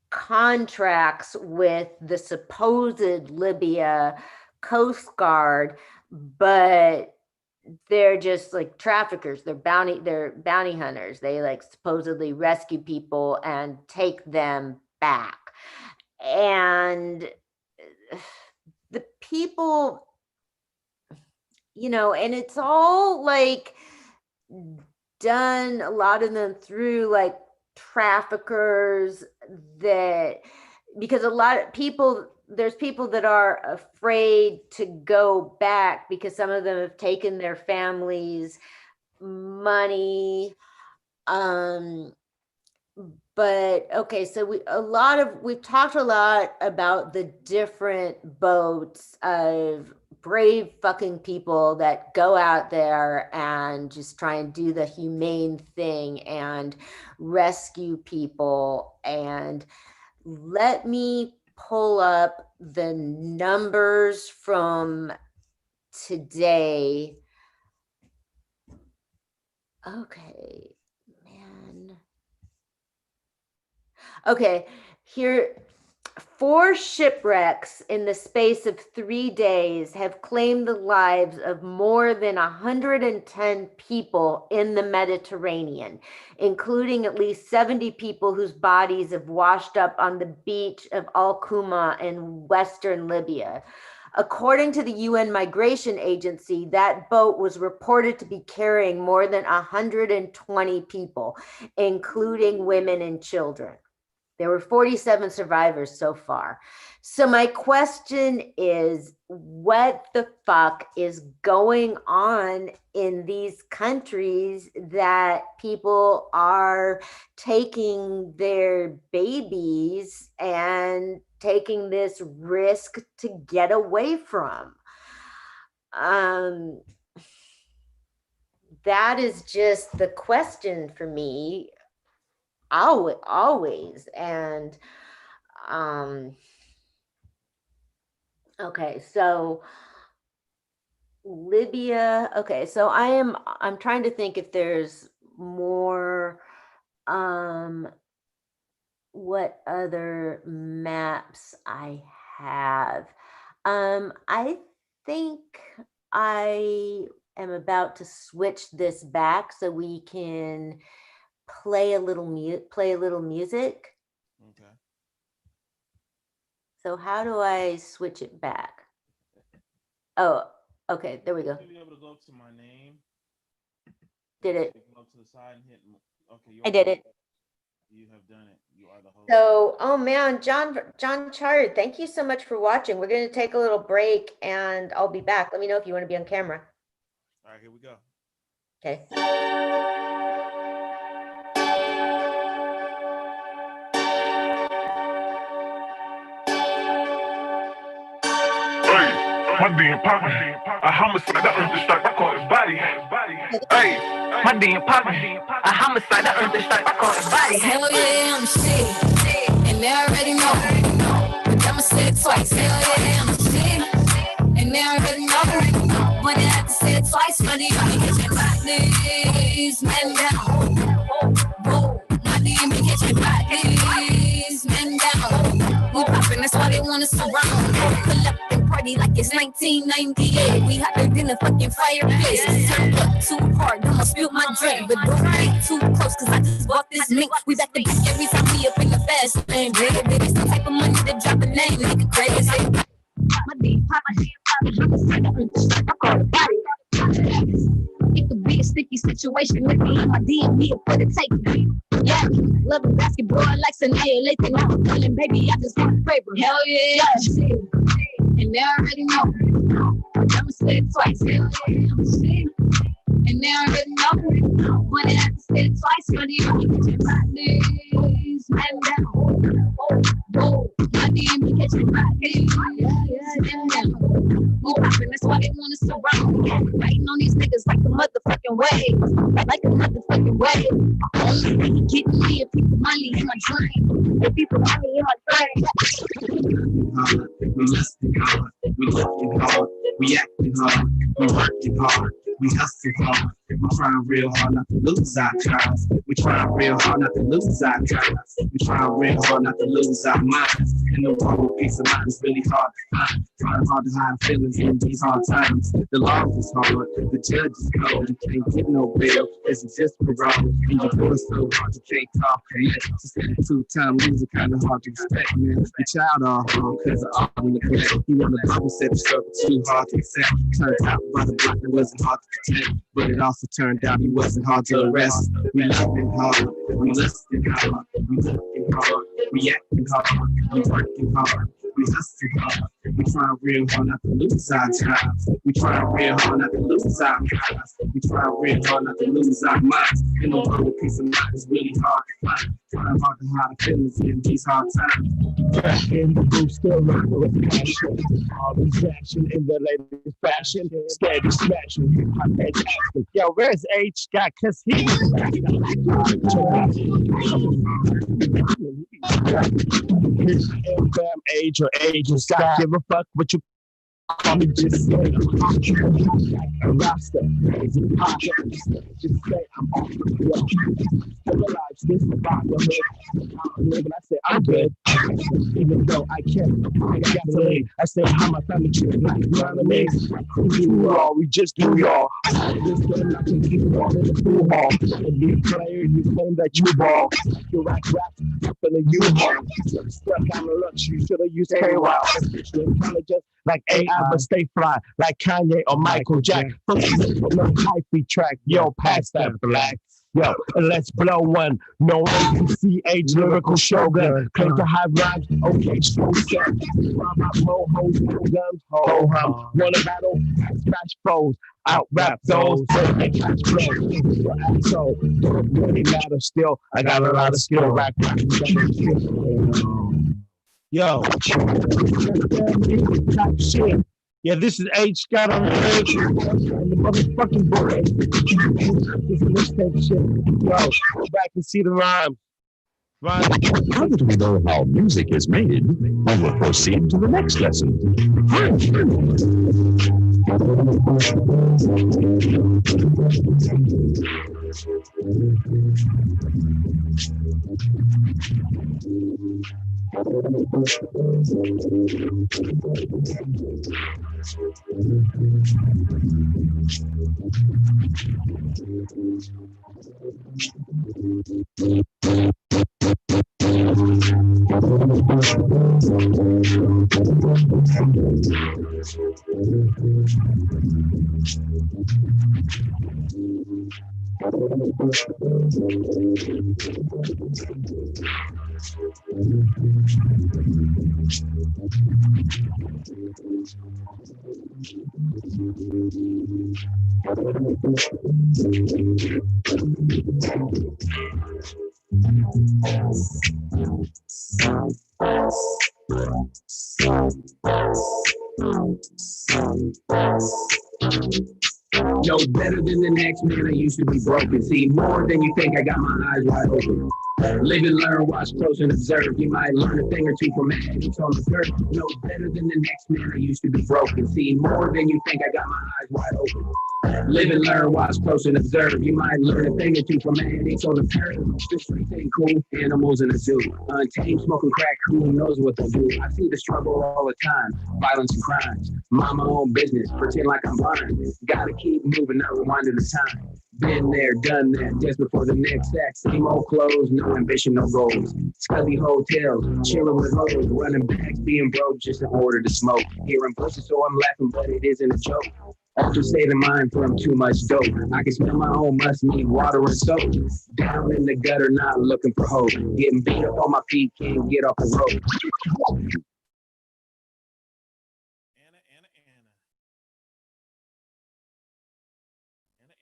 Speaker 4: contracts with the supposed Libya Coast Guard, but they're just like traffickers. They're bounty hunters. They like supposedly rescue people and take them back. And the people, and it's all like done, a lot of them through like traffickers, that because a lot of people, there's people that are afraid to go back because some of them have taken their families money. But okay, so we've talked a lot about the different boats of brave fucking people that go out there and just try and do the humane thing and rescue people. And let me pull up the numbers from today. Okay, man. Okay, here, 4 shipwrecks in the space of 3 days have claimed the lives of more than 110 people in the Mediterranean, including at least 70 people whose bodies have washed up on the beach of Al Kuma in western Libya. According to the UN Migration Agency, that boat was reported to be carrying more than 120 people, including women and children. There were 47 survivors so far. So my question is, what the fuck is going on in these countries that people are taking their babies and taking this risk to get away from? That is just the question for me. Always. And okay, so Libya. Okay, so I'm trying to think if there's more, what other maps I have. I think I am about to switch this back so we can play a little music.
Speaker 3: Okay.
Speaker 4: So how do I switch it back? Oh, okay, there we go.
Speaker 3: You'll be able to go to my name.
Speaker 4: Did it?
Speaker 3: Go to the side and hit. Okay,
Speaker 4: I did it.
Speaker 3: You have done it. You are the host.
Speaker 4: So, oh man, John Chard, thank you so much for watching. We're going to take a little break and I'll be back. Let me know if you want to be on camera.
Speaker 3: All right, here we go.
Speaker 4: Okay.
Speaker 5: My damn partner, a homicide, I earned the strike, I caught his body. Hey, my damn partner, a homicide, I earned the strike, I caught his body.
Speaker 6: Hell yeah, I'm the shit, and they already know. But I'ma say it twice. Hell yeah, I'm the shit, and they already know. But I have to say it twice, buddy. You get your bodies, man down. Whoa, my DM get your bodies, man down. We poppin', that's why they want us around. Pull up and party like it's 1998. We hotter than a fucking fireplace. Turned up too hard, I'ma spill my drink. But don't get too close, cause I just bought this mink. We back to back every time we up in the fast lane. Baby, it's the type of money that drop a name, nigga crazy. My deep pop, I call it body. It could be a sticky situation. Look me in my DM, here for the take. Yeah, loving basketball like Sanaya Lathan. I'm feeling, baby, I just want a favor. Hell yeah, and they already know. I'ma say it twice. Hell yeah, I'm shit. And they already know. But I have to say it twice, buddy. You get your bodies, man down. Whoa, my DM catch your bodies. Yeah. We poppin', that's why they want us around. Writing on these niggas like a motherfucking wave. Like a motherfucking wave. Only getting me if people money in my dream. If people money in my dream.
Speaker 7: We listening hard, we looking hard, we acting hard, we working hard, we hustling hard. We trying real hard not to lose our jobs. We trying real hard not to lose our jobs. We trying real hard not to lose our minds. And the wrong peace of mind is really hard to find. Trying hard to hide feelings in these hard times. The law is hard, the judge is cold. You can't get no bail, it's just parole. And you're doing so hard you can't talk. Just a two-time loser, kind of hard to respect, man. The child all hard because of all the neglect. He wanna bubble set the circle too hard to accept. Turned out by the block that wasn't hard to protect. But it also turned out he wasn't hard to arrest. We living hard, we listening hard, we looking hard, we acting hard, we working hard, we hustling hard. We trying real hard not to lose our jobs. We trying real hard not to lose our jobs. We trying real hard not to lose our minds. And the world with peace of mind is really hard to find. Trying hard to hide the feelings in these hard times.
Speaker 8: Back in the booth, still rocking with passion. All this action in the latest fashion. Steady smashing hip hop and action. Yo, where's H Scott? Cause he Here's M-Bam, Age or Age or Scott. Give a fuck what you call me, just say a Rasta, crazy pop. Just say I'm off the floor. Still alive, this about the hood. When I say I'm good, even though I can't, I got to leave. I say how my family treat like, you know what I mean? We do all, we just do y'all. This game, I can keep it all in the pool hall. And you player, you claim that you ball. You rap, up in the U-Haul. Stuck on the lunch, you should have used K-Wow. Intelligence like AI, but stay fly like Kanye or Michael Jackson. No hyphy track, yo, pass that black. Yo, let's blow one. No ACH, lyrical shogun. Claim to have rhymes, okay, show set. Rhyme out more hoes, more guns, ho hum. Wanna battle, smash foes, out rap those. Catch flows, so don't really matter still. I got a lot of skill, rap. Yo, type shit. Yeah, this is H Scott on the edge and the motherfucking boy. This is mixtape shit. Yo, go back and see the rhyme. Rhyme.
Speaker 9: Now that we know how music is made, we will proceed to the next lesson.
Speaker 7: No better than the next man, I used to be broken. See more than you think, I got my eyes wide open. Live and learn, watch close and observe. You might learn a thing or two from addicts on the curve. No better than the next man, I used to be broken. See more than you think, I got my eyes wide open. Live and learn, watch close and observe. You might learn a thing or two from addicts on the curve. The streets ain't cool, animals in the zoo. Untamed, smoking crack, who knows what they'll do. I see the struggle all the time, violence and crimes. Mind my own business, pretend like I'm blind. Gotta keep moving, not rewinding the time. Been there, done that, desperate for the next act. Same old clothes, no ambition, no goals. Scuzzy hotels, chilling with hoes, running backs, being broke just in order to smoke. Hearing voices, so I'm laughing, but it isn't a joke. Altered state of mind from too much dope. I can smell my own must need water and soap. Down in the gutter, not looking for hope. Getting beat up on my feet, can't get off the road.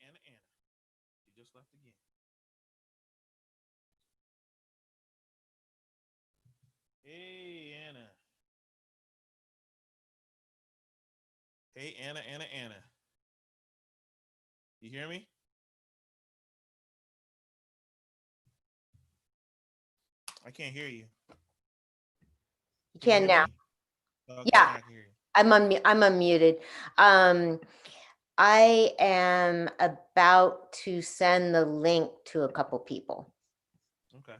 Speaker 3: Anna. She just left again. Hey, Anna. Hey, Anna. You hear me? I can't hear you.
Speaker 4: You can now.
Speaker 3: Okay,
Speaker 4: Yeah.
Speaker 3: I can hear you.
Speaker 4: I'm unmuted. I am about to send the link to a couple people.
Speaker 3: Okay.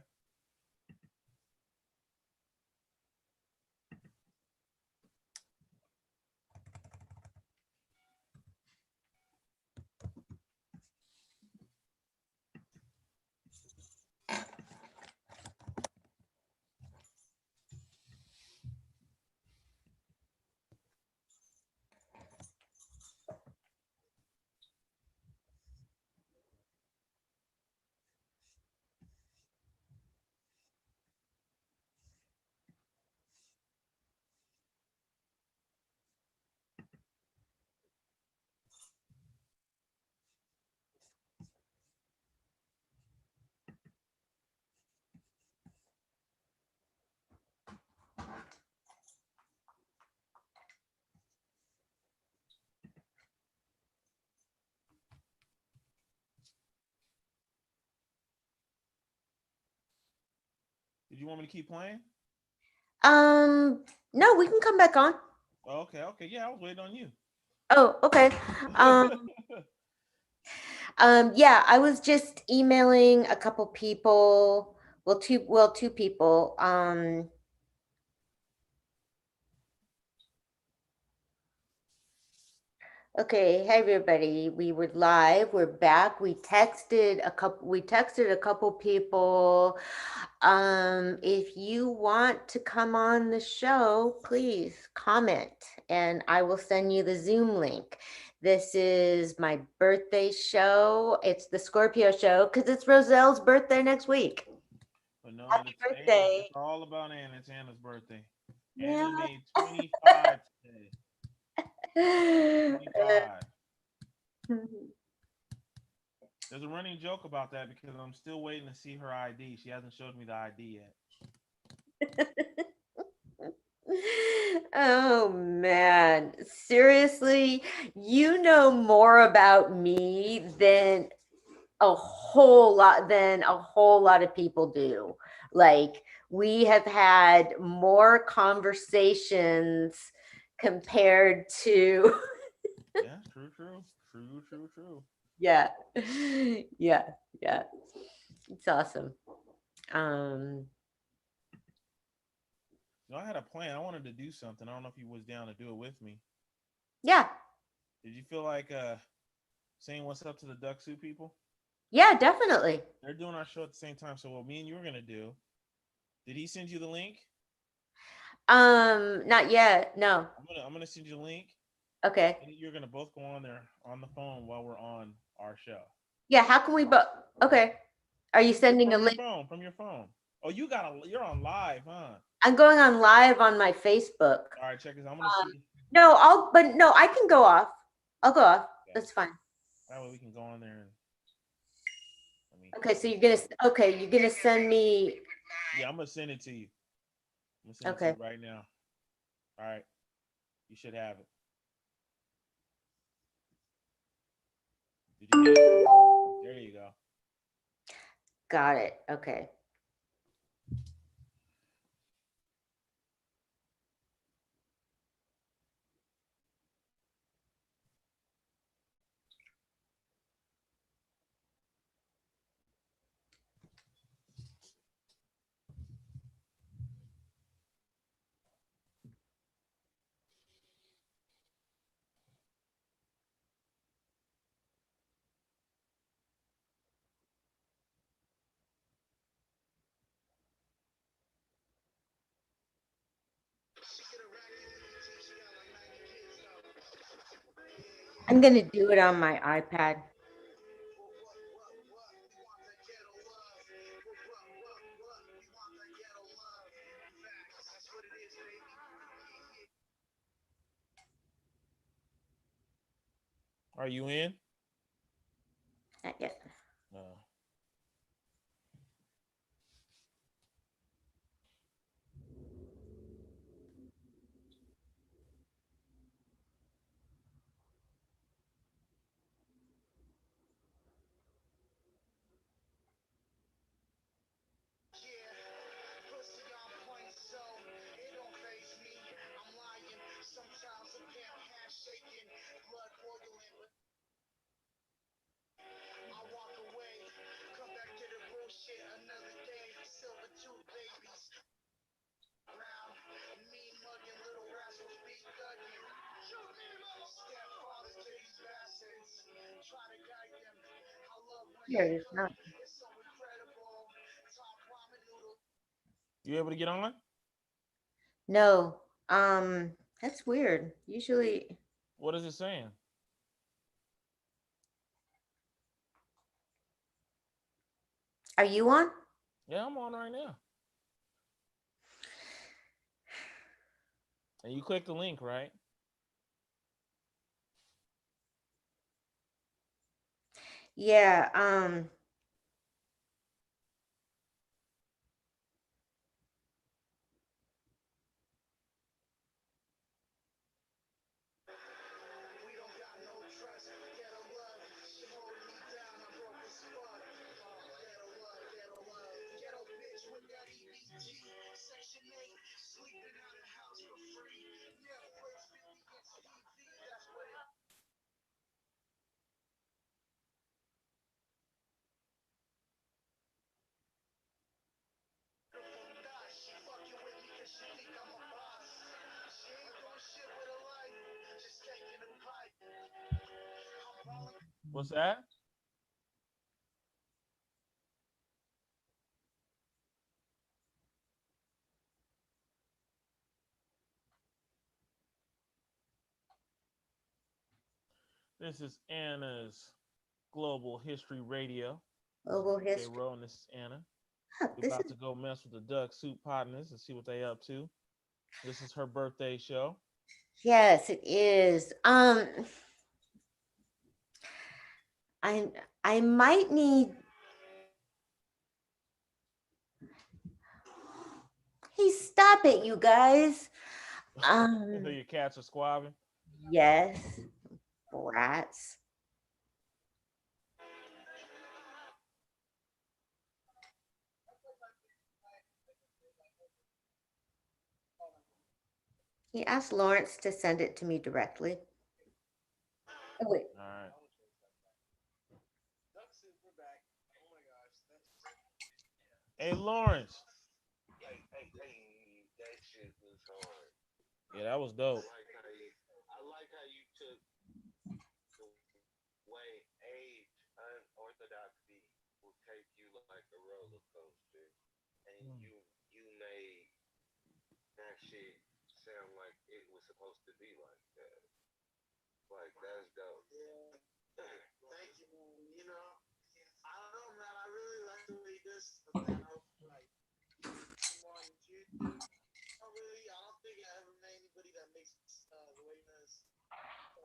Speaker 3: Did you want me to keep playing?
Speaker 4: No, we can come back on.
Speaker 3: Okay. Yeah, I was waiting on you.
Speaker 4: Oh, okay. Yeah, I was just emailing a couple people. Two people. Okay, hey everybody. We were live. We're back. We texted a couple people. If you want to come on the show, please comment and I will send you the Zoom link. This is my birthday show. It's the Scorpio show because it's Roselle's birthday next week.
Speaker 3: But no,
Speaker 4: Happy birthday.
Speaker 3: It's all about Anna. It's Anna's birthday.
Speaker 4: Yeah.
Speaker 3: Anna made 25 today. 25. There's a running joke about that because I'm still waiting to see her ID. She hasn't showed me the ID yet.
Speaker 4: Oh man, seriously, you know more about me than a whole lot of people do. Like, we have had more conversations compared to
Speaker 3: Yeah, true.
Speaker 4: yeah. It's awesome.
Speaker 3: No, I had a plan. I wanted to do something. I don't know if you was down to do it with me.
Speaker 4: Yeah.
Speaker 3: Did you feel like saying what's up to the Duck Soup people?
Speaker 4: Yeah, definitely.
Speaker 3: They're doing our show at the same time. So what me and you were gonna do? Did he send you the link?
Speaker 4: Not yet. No.
Speaker 3: I'm gonna send you the link.
Speaker 4: Okay.
Speaker 3: And you're gonna both go on there on the phone while we're on our show.
Speaker 4: Yeah. How can we both? Okay. Are you sending a
Speaker 3: From your
Speaker 4: link?
Speaker 3: phone, from your phone. Oh, you're on live, huh?
Speaker 4: I'm going on live on my Facebook.
Speaker 3: All right, check this. I'm gonna see.
Speaker 4: No, I can go off. I'll go off.
Speaker 3: Okay.
Speaker 4: That's fine.
Speaker 3: That way we can go on there and.
Speaker 4: Okay, so you're gonna send me.
Speaker 3: Yeah, I'm gonna send it to you. I'm gonna send it to you right now. All right, you should have it. Did you get it? There you go.
Speaker 4: Got it. Okay. I'm gonna do it on my iPad.
Speaker 3: Are you in?
Speaker 4: Not yet.
Speaker 3: No.
Speaker 4: Here it is. Not.
Speaker 3: You able to get on?
Speaker 4: No. That's weird. Usually.
Speaker 3: What is it saying?
Speaker 4: Are you on?
Speaker 3: Yeah, I'm on right now. And you click the link, right?
Speaker 4: Yeah.
Speaker 3: What's that? This is Anna's Global History Radio.
Speaker 4: Global History.
Speaker 3: Rowan, this is Anna.
Speaker 4: Huh,
Speaker 3: We're about to go mess with the Duck Soup partners and see what they up to. This is her birthday show.
Speaker 4: Yes, it is. I might need. Hey, stop it, you guys.
Speaker 3: Your cats are squabbing.
Speaker 4: Yes, rats. He asked Lawrence to send it to me directly. Oh, wait.
Speaker 3: All right. Hey, Lawrence. Yeah, that was dope.
Speaker 10: I like how you took the way age unorthodoxy will take you like a roller coaster, and you made that shit sound like it was supposed to be like that. Like that's dope. Yeah. Thank you, man. You know, I don't know, man. I really like the way this, man. I hope like more in the future. I don't think I ever met anybody that makes the way this.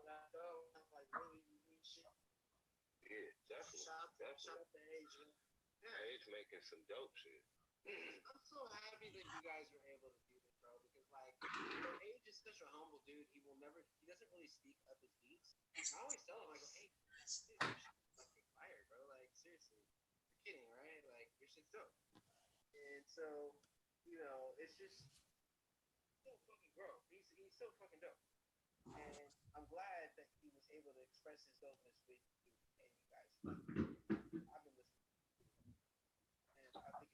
Speaker 10: That go like really unique shit. Yeah, definitely. Shout out to Age, man. Yeah, Age making some dope shit. I'm so happy that you guys were able to do this, bro. Because like, Age is such a humble dude. He doesn't really speak up his beats. I always tell him, I go, hey, dude, your shit's fucking fire, bro. Like, seriously, you're kidding, right? Like, your shit's dope. And so, it's just so fucking bro. He's so fucking dope. And I'm glad that he was able to express his dopeness with you and you guys. I've been listening, and I think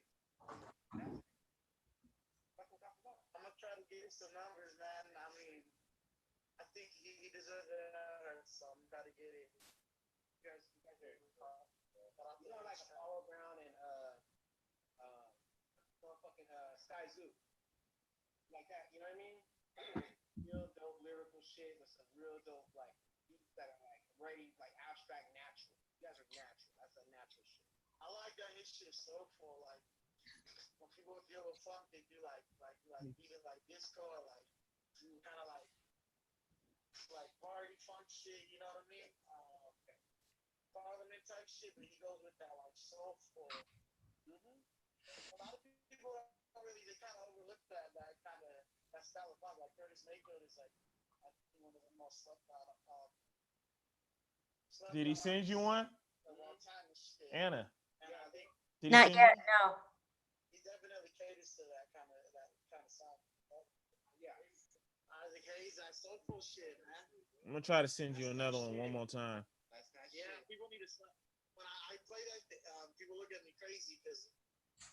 Speaker 10: it's fantastic. I'm gonna try to get some numbers, man. I mean, I think he deserves it, so I'm trying to get it. You guys are like Apollo Brown and fucking Sky Zoo, like that. You know what I mean? Real dope lyrical shit with some real dope like beats that are like ready, like abstract, natural. You guys are natural. That's a natural shit. I like that his shit is soulful. Like when people deal with funk, they do like either like disco or like kind of like party funk shit. You know what I mean? Parliament type shit, but he goes with that like soulful. A lot of people don't really, they kind of overlook that kind of that style of funk. Like Curtis Mayfield is like I think one of the most slept out.
Speaker 3: Did he send you one? Anna.
Speaker 10: Yeah, I think
Speaker 3: Did he
Speaker 4: Not
Speaker 3: send
Speaker 4: yet,
Speaker 3: you?
Speaker 4: no.
Speaker 10: he definitely caters to that kind of sound. Yeah, he's that soulful shit, man.
Speaker 3: I'm gonna try to send you another one more time.
Speaker 10: Yeah, people need to. When I play that, people look at me crazy because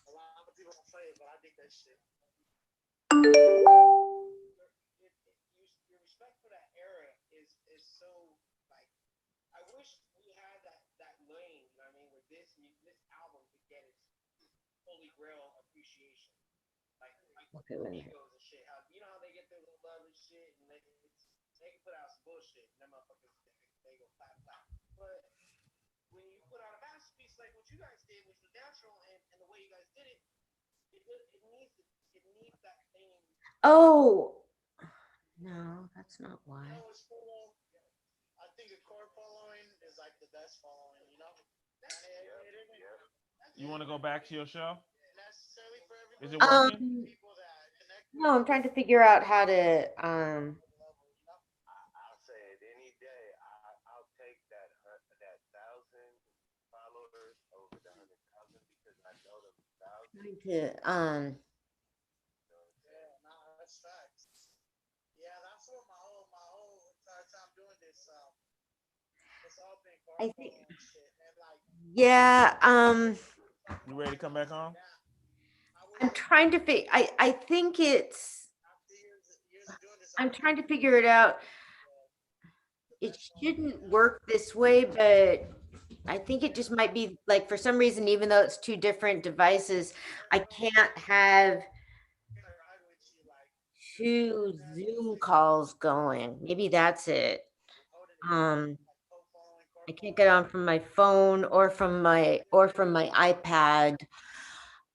Speaker 10: a lot of people don't play it, but I think that shit. Your respect for that era is so like. I wish we had that lane. You know what I mean? Where this album could get its holy grail appreciation. Like
Speaker 4: Okay, wait a minute.
Speaker 10: egos and shit. You know how they get their little love and shit, and they can put out some bullshit, and them motherfuckers they go flat. But when you put out a masterpiece like what you guys did, which was natural, and the way you guys did it, it needs that thing.
Speaker 4: Oh, no, that's not why.
Speaker 10: It's cool. I think a core following is like the best following. You know.
Speaker 3: You want to go back to your show?
Speaker 10: Necessarily for everybody.
Speaker 3: Is it working?
Speaker 10: People that connect.
Speaker 4: No, I'm trying to figure out how to
Speaker 10: I'll say it any day. I'll take that 1,000 followers over the 100,000 because I know them 1,000.
Speaker 4: trying to
Speaker 10: Yeah, that's facts. Yeah, that's what my whole entire time doing this. It's all been
Speaker 4: I think
Speaker 10: shit, and like.
Speaker 4: yeah,
Speaker 3: You ready to come back on?
Speaker 4: I'm trying to I think it's I'm trying to figure it out. It shouldn't work this way, but I think it just might be like for some reason, even though it's two different devices, I can't have two Zoom calls going. Maybe that's it. I can't get on from my phone or from my iPad.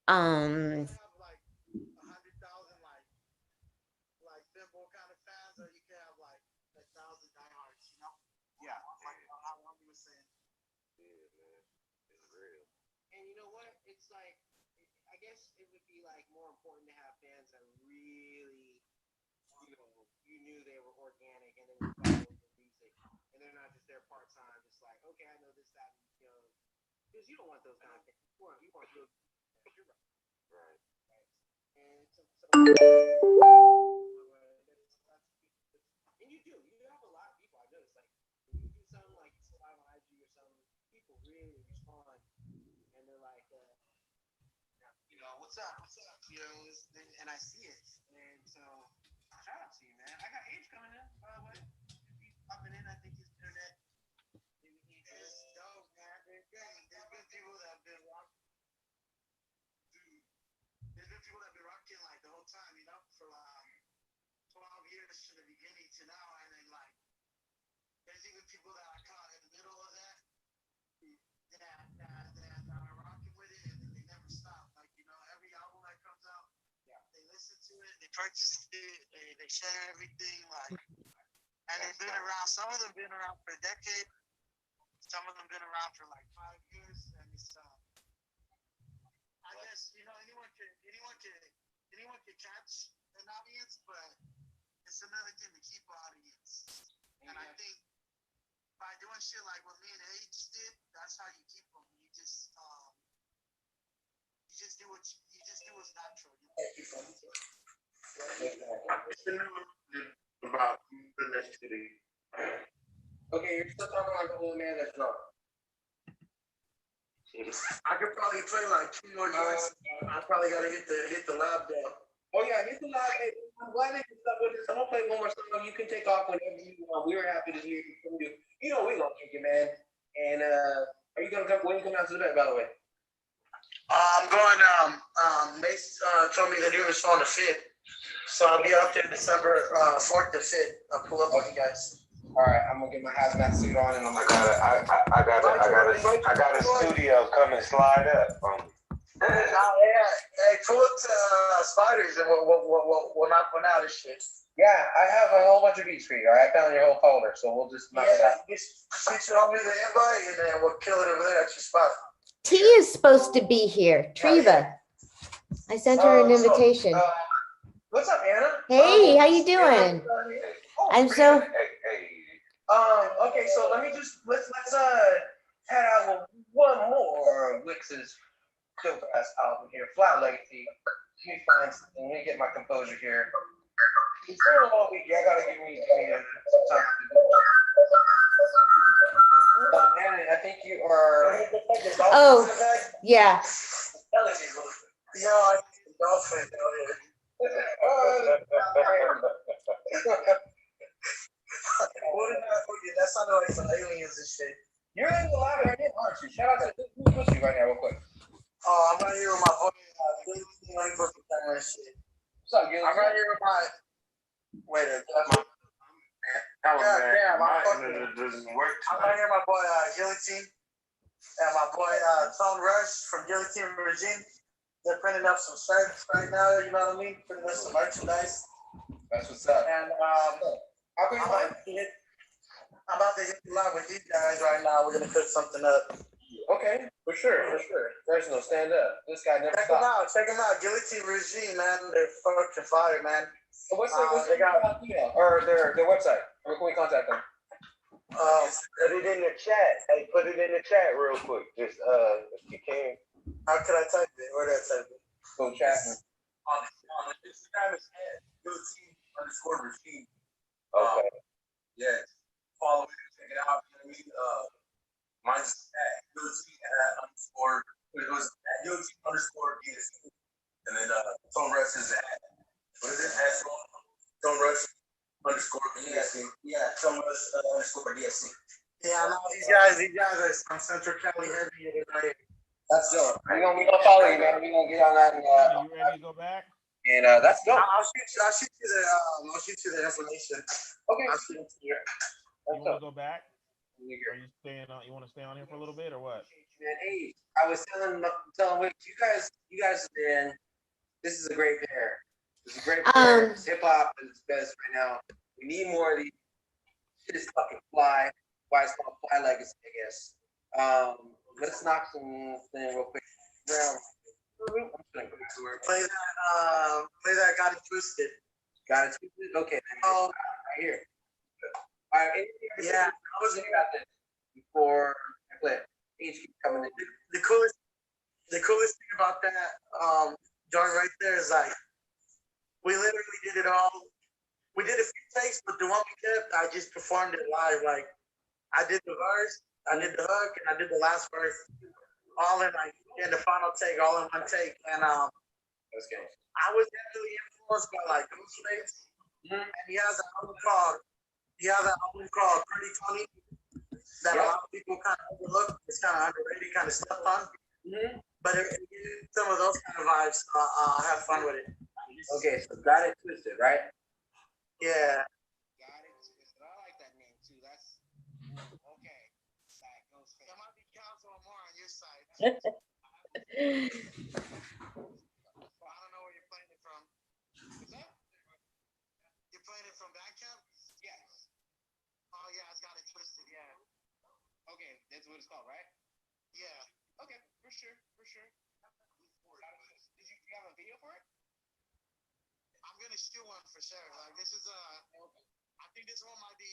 Speaker 10: Have like 100,000 like simple kind of fans, or you can have like 1,000 diehards. You know? Yeah. Like how we were saying. Yeah, man, it's real. And you know what? It's like I guess it would be like more important to have fans that really, you knew they were organic and they were following your music, and they're not just there part time, just like okay, I know this, that, because you don't want those kind of things. You want your right. And and you have a lot of people. I noticed like when you do something like live on IG or something, people really respond, and they're like, what's up? And I see it, and so shout out to you, man.
Speaker 11: people that have been rocking like the whole time, you know, for 12 years from the beginning to now, and then like there's even people that I caught in the middle of that that are rocking with it and they never stop. Like, you know, every album that comes out, they listen to it, they purchase it, they share everything, like, and they've been around. Some of them been around for a decade. Some of them been around for like 5 years, and it's I guess, you know, anyone can catch an audience, but it's another thing to keep an audience. And I think by doing shit like what me and Age did, that's how you keep them. You just do what's natural.
Speaker 10: About the next city.
Speaker 12: Okay, you're still talking like a old man that's drunk.
Speaker 11: I could probably play like 2 more joints. I probably gotta hit the lab though.
Speaker 12: Oh yeah, hit the live. Hey, I'm glad that you stuck with us. I'm gonna play one more song. You can take off whenever you want. We were happy to hear you from you. You know we gonna kick you, man. And are you gonna come? When you come out to that, by the way?
Speaker 11: I'm going. Mace told me that he was on the 5th, so I'll be out there December 4th to 5th. I'll pull up on you guys.
Speaker 12: All right, I'm gonna get my hazmat suit on and I'm
Speaker 10: I got a studio coming slide up.
Speaker 11: Yeah. Hey, pull up to Spiders and we'll knock one out of shit.
Speaker 12: Yeah, I have a whole bunch of beats for you. All right, I found your whole folder, so we'll just knock it out.
Speaker 11: Just show me the invite and then we'll kill it over there at your spot.
Speaker 4: T is supposed to be here. Triva. I sent her an invitation.
Speaker 12: What's up, Anna?
Speaker 4: Hey, how you doing? I'm so.
Speaker 12: Okay, so let's head out with one more of Wix's dope ass album here, Flat Legacy. Let me find something. Let me get my composure here. It's been a long week. I gotta give me some time to do it. Anna, I think you are.
Speaker 4: Oh, yeah.
Speaker 11: Yo, I need a dolphin out here. What did I forget? That sounded like some aliens and shit.
Speaker 12: You're in the live right now, aren't you? Shout out to who's with you right now, real quick.
Speaker 11: Oh, I'm right here with my boy. Shit.
Speaker 12: What's up, Gil?
Speaker 11: I'm right here with my. Wait a minute. I'm right here with my boy Guillotine and my boy Tone Rush from Guillotine Regime. They're printing up some shirts right now, you know what I mean? Printing up some merchandise.
Speaker 12: That's what's up.
Speaker 11: And I'm about to hit the line with these guys right now. We're gonna cook something up.
Speaker 12: Okay, for sure. There's no stand up. This guy never stops.
Speaker 11: Check them out. Guillotine Regime, man. They're fucking fire, man.
Speaker 12: So what's their email or their website? Where can we contact them?
Speaker 10: Put it in the chat. Hey, put it in the chat real quick. Just if you can.
Speaker 11: How could I type it? Where did I type it?
Speaker 12: Go chat.
Speaker 11: On Instagram is @Guillotine_Regime.
Speaker 10: Okay.
Speaker 11: Yeah. Follow it and check it out. You know what I mean? Mine's @Guillotine_. It was @Guillotine_DSC. And then Tone Rush is what is it? Tone Rush _DSC. Yeah, Tone Rush _DSC. Yeah, I know these guys are some Central Cali heavy right.
Speaker 12: That's dope. We're gonna follow you, man. We're gonna get on that and
Speaker 3: You ready to go back?
Speaker 12: and that's dope.
Speaker 11: I'll shoot you the information.
Speaker 12: Okay.
Speaker 11: I'll shoot it to you.
Speaker 3: You want to go back? Are you staying on? You want to stay on here for a little bit or what?
Speaker 12: Man, hey, I was telling Wix, you guys, man, this is a great pair. This is a great pair. Hip hop is best right now. We need more of these. Shit is fucking fly. Why it's called Fly Legacy, I guess. Let's knock some thing real quick. I'm just gonna go to her.
Speaker 11: Play that Got It Twisted.
Speaker 12: Got it twisted? Okay, then. Right here. All right,
Speaker 11: Yeah,
Speaker 12: I was thinking about this before I play it. HQ coming in.
Speaker 11: the coolest thing about that joint right there is like we literally did it all. We did a few takes, but the one we kept, I just performed it live. Like I did the verse, I did the hook, and I did the last verse all in the final take, all in one take. And
Speaker 12: Let's go.
Speaker 11: I was heavily influenced by like Ghostface, and he has an album called Pretty Tony that a lot of people kind of overlook. It's kind of underrated, kind of stuff on. But
Speaker 12: some of those kind of vibes. I'll have fun with it. Okay, so Got It Twisted, right? Yeah.
Speaker 11: Got It Twisted. I like that name too. That's okay. There might be council more on your side. I don't know where you're playing it from. What's that? You're playing it from Bandcamp? Yes. Oh yeah, it's Got It Twisted. Yeah. Okay, that's what it's called, right? Yeah. Okay, for sure, for sure. Did you have a video for it? I'm gonna shoot one for sure. Like this is I think this one might be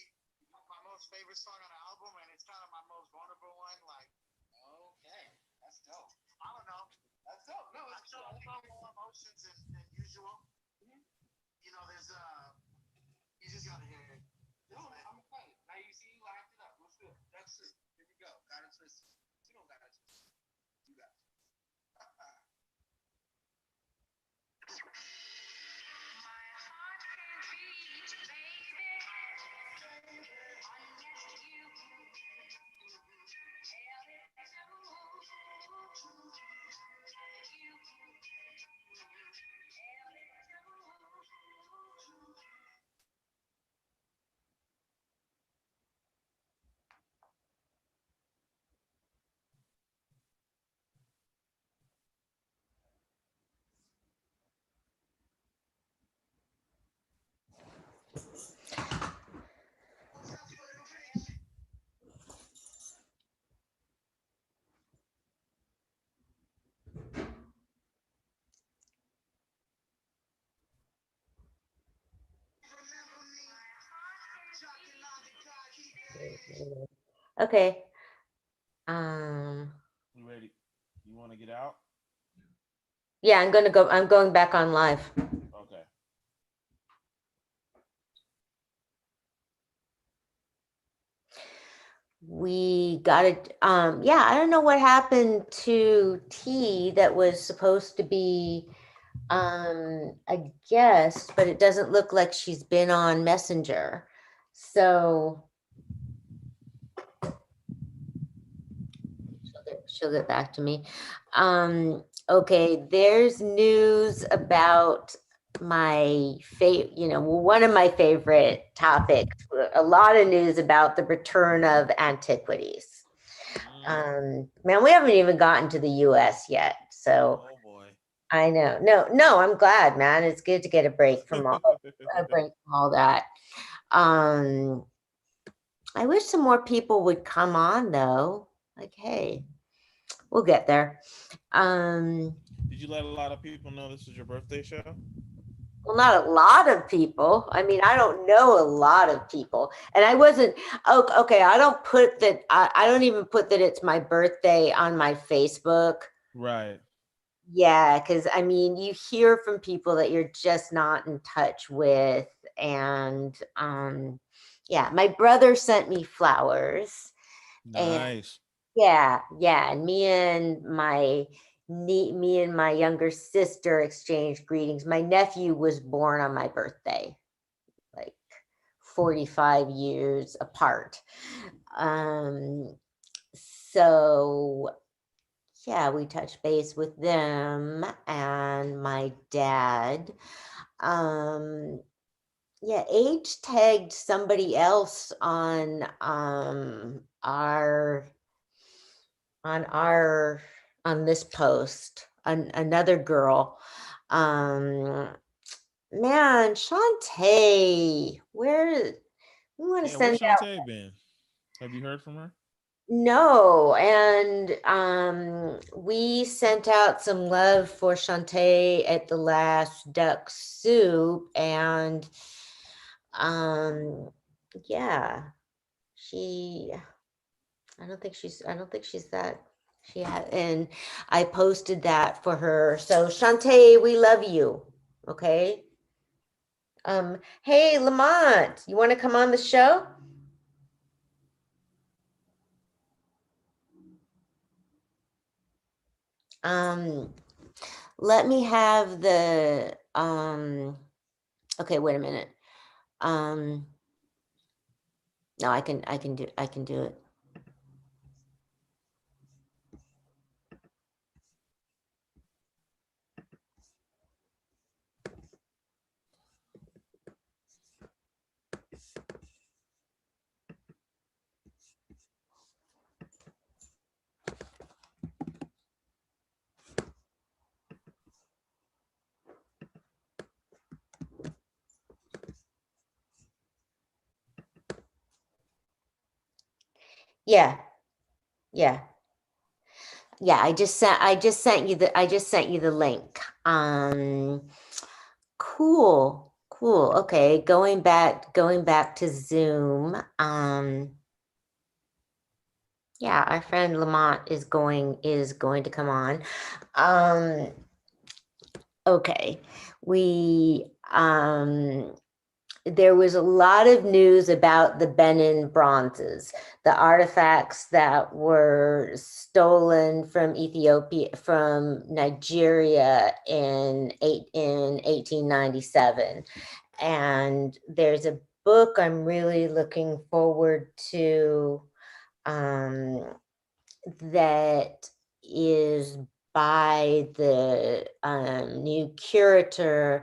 Speaker 11: my most favorite song on the album, and it's kind of my most vulnerable one. Like, okay, that's dope. I don't know. That's dope. No, it's dope. I feel more emotions than usual. You know, there's you just gotta hear it. No, I'm excited. Now you see, you hyped it up. Let's do it. That's it. Here we go. Got it twisted. You don't got it twisted. You got it.
Speaker 4: Okay.
Speaker 3: You ready? You want to get out?
Speaker 4: Yeah, I'm going back on live.
Speaker 3: Okay.
Speaker 4: We got it. Yeah, I don't know what happened to T that was supposed to be a guest, but it doesn't look like she's been on Messenger. So she'll get back to me. Okay, there's news about my one of my favorite topics. A lot of news about the return of antiquities. Man, we haven't even gotten to the US yet. So
Speaker 3: oh boy.
Speaker 4: I know. No, I'm glad, man. It's good to get a break from all that. I wish some more people would come on though. Like, hey, we'll get there.
Speaker 3: Did you let a lot of people know this is your birthday show?
Speaker 4: Well, not a lot of people. I mean, I don't know a lot of people. And I wasn't, okay, I don't put that, I don't even put that it's my birthday on my Facebook.
Speaker 3: Right.
Speaker 4: Yeah, because I mean, you hear from people that you're just not in touch with. And yeah, my brother sent me flowers.
Speaker 3: Nice.
Speaker 4: And me and my younger sister exchanged greetings. My nephew was born on my birthday, like 45 years apart. So yeah, we touched base with them and my dad. Yeah, Age tagged somebody else on this post, another girl. Man, Shantae, we want to send
Speaker 3: where's
Speaker 4: out.
Speaker 3: Shantae been? Have you heard from her?
Speaker 4: No, and we sent out some love for Shantae at the last Duck Soup, and yeah, I don't think she's that. And I posted that for her. So Shantae, we love you. Okay. Hey, Lamont, you want to come on the show? Let me have the okay, wait a minute. No, I can do it. Yeah, yeah. Yeah, I just sent you the link. Cool. Okay, going back to Zoom. Yeah, our friend Lamont is going to come on. Okay. There was a lot of news about the Benin bronzes, the artifacts that were stolen from Ethiopia, from Nigeria in 1897. And there's a book I'm really looking forward to that is by the new curator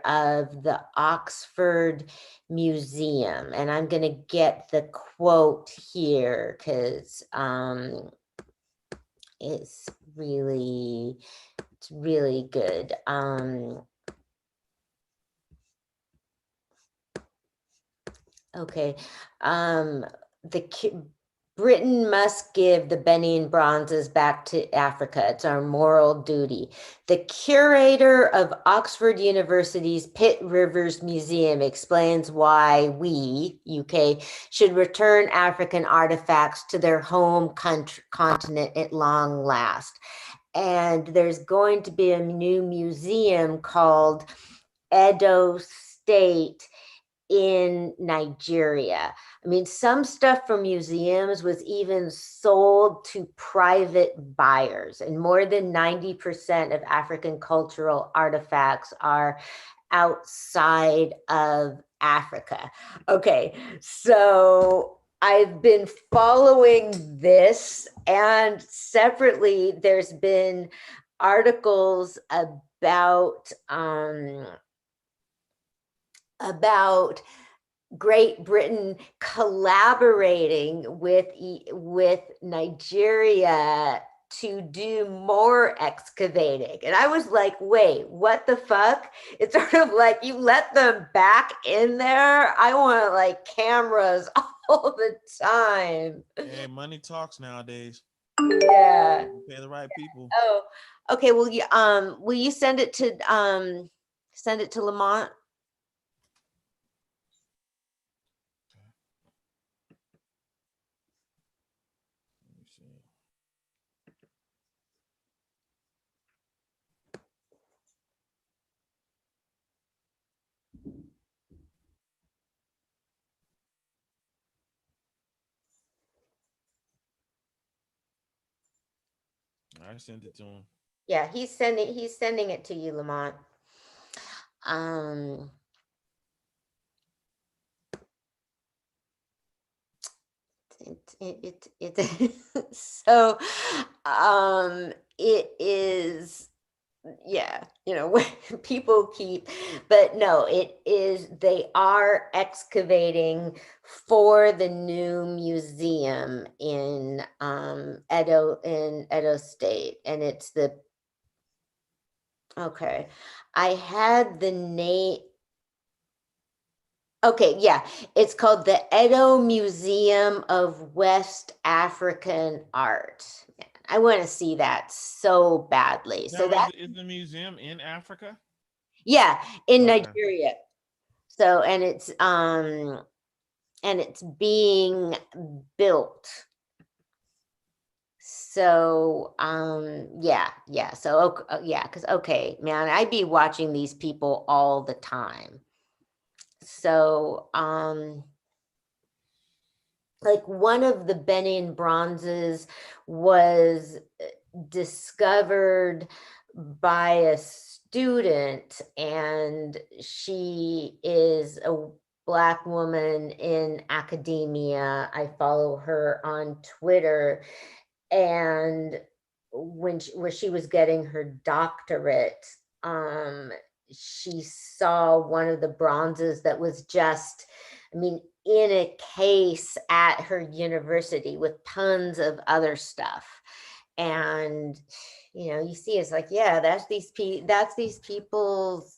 Speaker 4: of the Oxford Museum. And I'm going to get the quote here because it's really good. Okay. Britain must give the Benin bronzes back to Africa. It's our moral duty. The curator of Oxford University's Pitt Rivers Museum explains why we, UK, should return African artifacts to their home continent at long last. And there's going to be a new museum called Edo State in Nigeria. I mean, some stuff from museums was even sold to private buyers, and more than 90% of African cultural artifacts are outside of Africa. Okay, so I've been following this, and separately, there's been articles about Great Britain collaborating with Nigeria to do more excavating. And I was like, wait, what the fuck? It's sort of like you let them back in there. I want like cameras all the time.
Speaker 3: Hey, money talks nowadays.
Speaker 4: Yeah.
Speaker 3: Pay the right people.
Speaker 4: Oh, okay. Will you send it to Lamont?
Speaker 3: I sent it to him.
Speaker 4: Yeah, he's sending it to you, Lamont. So it is, yeah, you know, people keep, but no, it is, they are excavating for the new museum in Edo State, and it's the, okay, I had the name. Okay, yeah, it's called the Edo Museum of West African Art. I want to see that so badly.
Speaker 3: Now,
Speaker 4: so that
Speaker 3: is the museum in Africa?
Speaker 4: Yeah, in
Speaker 3: Okay.
Speaker 4: Nigeria. So and it's being built. So yeah. So yeah, because okay, man, I'd be watching these people all the time. So like one of the Benin bronzes was discovered by a student, and she is a Black woman in academia. I follow her on Twitter, and when she was getting her doctorate, she saw one of the bronzes that was just, I mean, in a case at her university with tons of other stuff. And, you know, you see, it's like, yeah, that's these people's,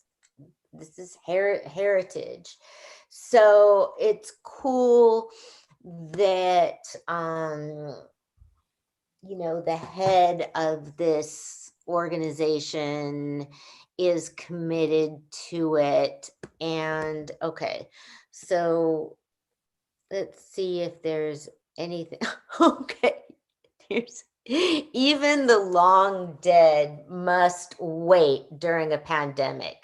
Speaker 4: this is heritage. So it's cool that, the head of this organization is committed to it. And okay, so let's see if there's anything. Okay, here's even the long dead must wait during a pandemic.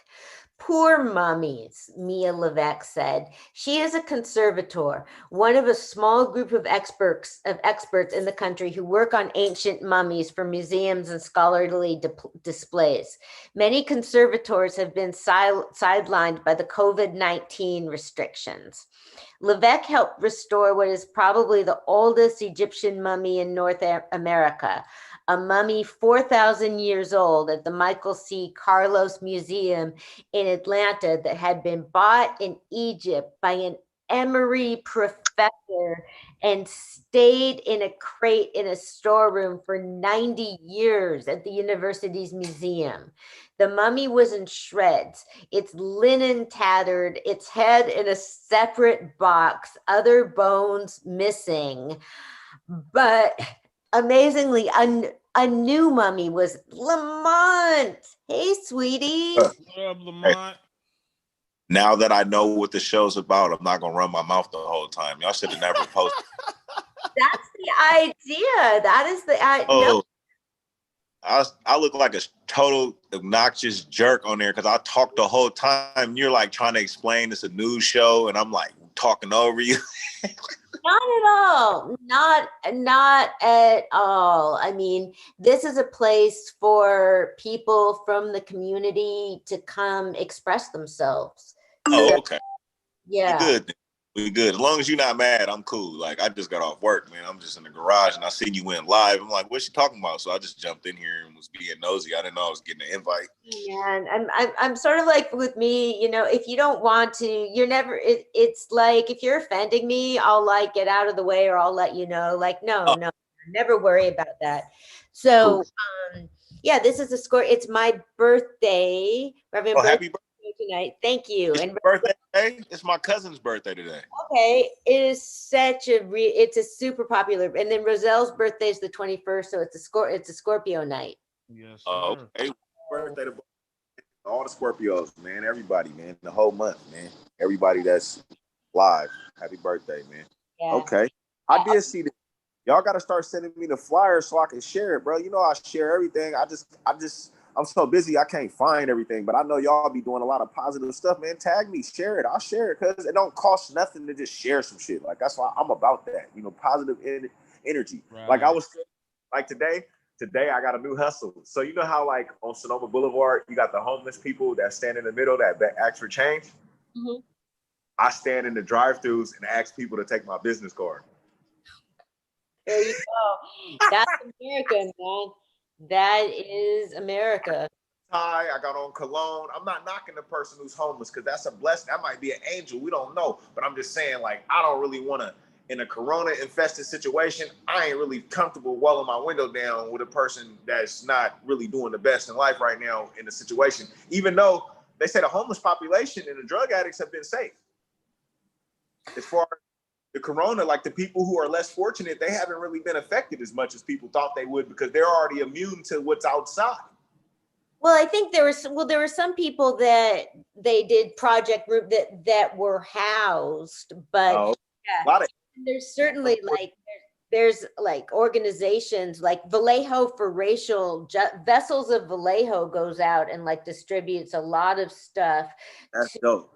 Speaker 4: Poor mummies, Mia Levesque said. She is a conservator, one of a small group of experts in the country who work on ancient mummies for museums and scholarly displays. Many conservators have been sidelined by the COVID-19 restrictions. Levesque helped restore what is probably the oldest Egyptian mummy in North America, a mummy 4,000 years old at the Michael C. Carlos Museum in Atlanta that had been bought in Egypt by an Emory professor and stayed in a crate in a storeroom for 90 years at the university's museum. The mummy was in shreds, its linen tattered, its head in a separate box, other bones missing. But amazingly, a new mummy was Lamont. Hey, sweetie.
Speaker 3: What up, Lamont?
Speaker 13: Now that I know what the show's about, I'm not gonna run my mouth the whole time. Y'all should have never posted.
Speaker 4: That's the idea. That is the idea.
Speaker 13: Oh, I look like a total obnoxious jerk on there because I talk the whole time. You're like trying to explain it's a news show, and I'm like talking over you.
Speaker 4: Not at all. Not at all. I mean, this is a place for people from the community to come express themselves.
Speaker 13: Oh, okay.
Speaker 4: Yeah.
Speaker 13: We good. We good. As long as you're not mad, I'm cool. Like, I just got off work, man. I'm just in the garage, and I seen you went live. I'm like, what's she talking about? So I just jumped in here and was being nosy. I didn't know I was getting an invite.
Speaker 4: And I'm sort of like with me, if you don't want to, you're never, it's like, if you're offending me, I'll like get out of the way or I'll let you know, like, no, never worry about that. So, yeah, this is a score. It's my birthday.
Speaker 13: Happy birthday
Speaker 4: tonight. Thank you. And
Speaker 13: birthday today? It's my cousin's birthday today.
Speaker 4: Okay, it is such it's a super popular, and then Roselle's birthday is the 21st, so it's a Scorpio night.
Speaker 3: Yes.
Speaker 13: Oh, okay. Birthday to all the Scorpios, man. Everybody, man. The whole month, man. Everybody that's live. Happy birthday, man.
Speaker 4: Yeah.
Speaker 13: Okay. I did see that. Y'all got to start sending me the flyer so I can share it, bro. You know I share everything. I'm so busy I can't find everything, but I know y'all be doing a lot of positive stuff, man. Tag me, share it. I'll share it because it don't cost nothing to just share some shit. Like, that's why I'm about that, positive energy.
Speaker 3: Right.
Speaker 13: Like, I was like today I got a new hustle. So you know how like on Sonoma Boulevard, you got the homeless people that stand in the middle that ask for change?
Speaker 4: Mm-hmm.
Speaker 13: I stand in the drive-thrus and ask people to take my business card.
Speaker 4: There you go. That's America, man. That is America.
Speaker 13: I got on cologne. I'm not knocking the person who's homeless because that's a blessing. That might be an angel. We don't know. But I'm just saying, like, I don't really want to, in a corona-infested situation, I ain't really comfortable rolling my window down with a person that's not really doing the best in life right now in the situation. Even though they say the homeless population and the drug addicts have been safe. As far as the corona, like the people who are less fortunate, they haven't really been affected as much as people thought they would because they're already immune to what's outside.
Speaker 4: Well, I think there were some people that they did project group that were housed, but there's certainly there's organizations like Vallejo for Racial Vessels of Vallejo goes out and like distributes a lot of stuff.
Speaker 13: That's dope.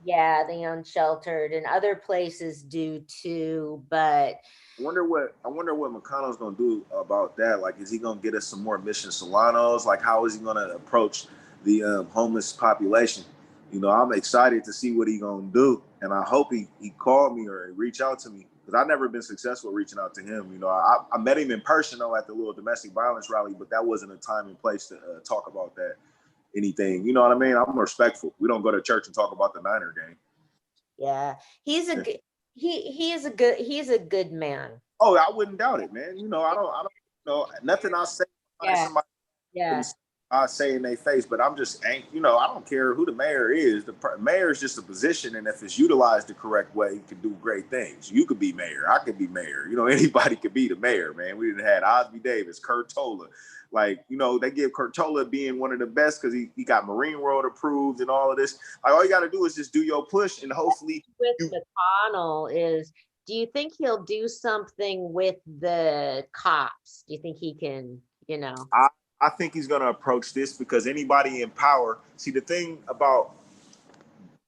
Speaker 4: Yeah, the unsheltered and other places do too, but
Speaker 13: I wonder what McConnell's gonna do about that. Like, is he gonna get us some more Mission Solanos? Like, how is he gonna approach the homeless population? I'm excited to see what he gonna do, and I hope he called me or reach out to me because I've never been successful reaching out to him. I met him in person at the little domestic violence rally, but that wasn't a time and place to talk about that. Anything, you know what I mean? I'm respectful. We don't go to church and talk about the Niner game.
Speaker 4: Yeah, he's a good. He's a good man.
Speaker 13: Oh, I wouldn't doubt it, man. I don't know nothing I say.
Speaker 4: Yeah.
Speaker 13: I say in their face, but I'm just, you know, I don't care who the mayor is. The mayor is just a position, and if it's utilized the correct way, it can do great things. You could be mayor, I could be mayor. You know, anybody could be the mayor, man. We didn't have Osby Davis, Kurtola. Like, you know, they give Kurtola being one of the best because he got Marine World approved and all of this. Like, all you got to do is just do your push, and hopefully.
Speaker 4: With McConnell is, do you think he'll do something with the cops? Do you think he can, you know?
Speaker 13: I think he's going to approach this because anybody in power, see, the thing about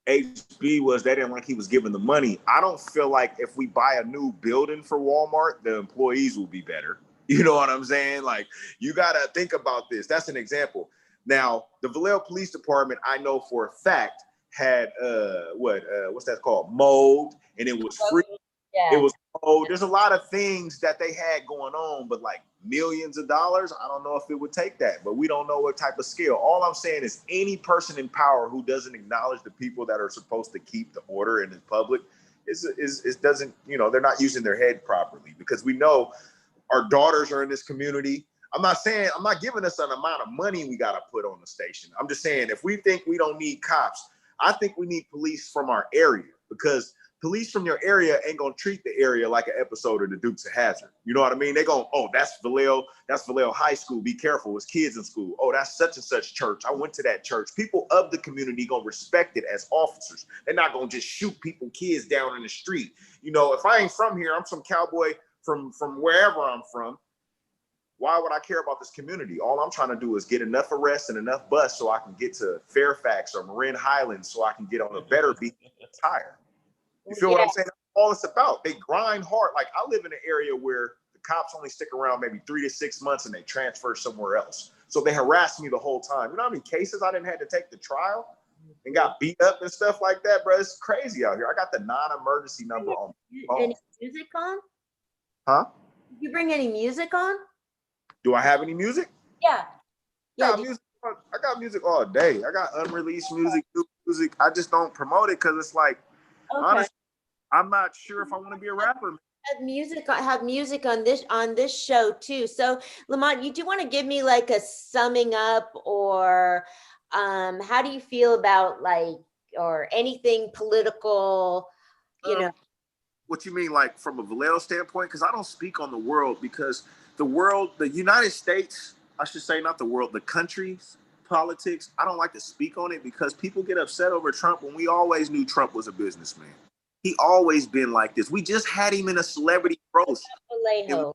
Speaker 13: HB was they didn't like he was giving the money. I don't feel like if we buy a new building for Walmart, the employees will be better. You know what I'm saying? Like, you got to think about this. That's an example. Now, the Vallejo Police Department, I know for a fact, had what's that called? Mold, and it was free. Yeah. It was there's a lot of things that they had going on, but like millions of dollars, I don't know if it would take that, but we don't know what type of scale. All I'm saying is any person in power who doesn't acknowledge the people that are supposed to keep the order in the public is doesn't, you know, they're not using their head properly, because we know our daughters are in this community. I'm not giving us an amount of money we got to put on the station. I'm just saying, if we think we don't need cops, I think we need police from our area, because police from your area ain't gonna treat the area like an episode of the Dukes of Hazzard. You know what I mean? They gonna, oh, that's Vallejo High School. Be careful, it's kids in school. Oh, that's such and such church. I went to that church. People of the community gonna respect it as officers. They're not gonna just shoot kids down in the street. You know, if I ain't from here, I'm some cowboy from wherever I'm from. Why would I care about this community? All I'm trying to do is get enough arrests and enough bus so I can get to Fairfax or Marin Highlands so I can get on a better beat and retire. You feel what I'm saying? That's all it's about. They grind hard. Like, I live in an area where the cops only stick around maybe 3 to 6 months and they transfer somewhere else. So they harass me the whole time. You know how many cases I didn't have to take the trial and got beat up and stuff like that, bro? It's crazy out here. I got the non-emergency number on my phone.
Speaker 4: Any music on?
Speaker 13: Huh?
Speaker 4: Did you bring any music on?
Speaker 13: Do I have any music?
Speaker 4: Yeah.
Speaker 13: I got music all day. I got unreleased music, new music. I just don't promote it because it's like, honestly, I'm not sure if I want to be a rapper.
Speaker 4: Have music on this show too. So Lamont, you do want to give me like a summing up, or how do you feel about, like, or anything political, you know?
Speaker 13: What you mean, like from a Vallejo standpoint? Because I don't speak on the world, because the United States, I should say, not the world, the country's politics, I don't like to speak on it because people get upset over Trump when we always knew Trump was a businessman. He always been like this. We just had him in a celebrity roast.
Speaker 4: Vallejo.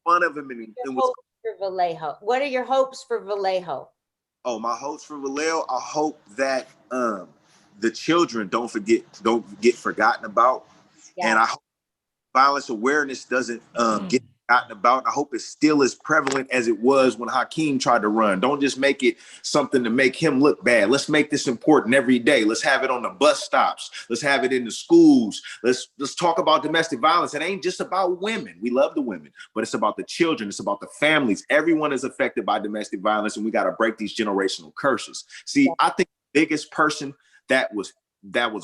Speaker 13: Fun of him.
Speaker 4: Vallejo. What are your hopes for Vallejo?
Speaker 13: Oh, my hopes for Vallejo, I hope that the children don't get forgotten about. Yeah. And I hope violence awareness doesn't get forgotten about. I hope it's still as prevalent as it was when Hakeem tried to run. Don't just make it something to make him look bad. Let's make this important every day. Let's have it on the bus stops. Let's have it in the schools. Let's talk about domestic violence. It ain't just about women. We love the women, but it's about the children. It's about the families. Everyone is affected by domestic violence, and we got to break these generational curses. See, I think the biggest person that was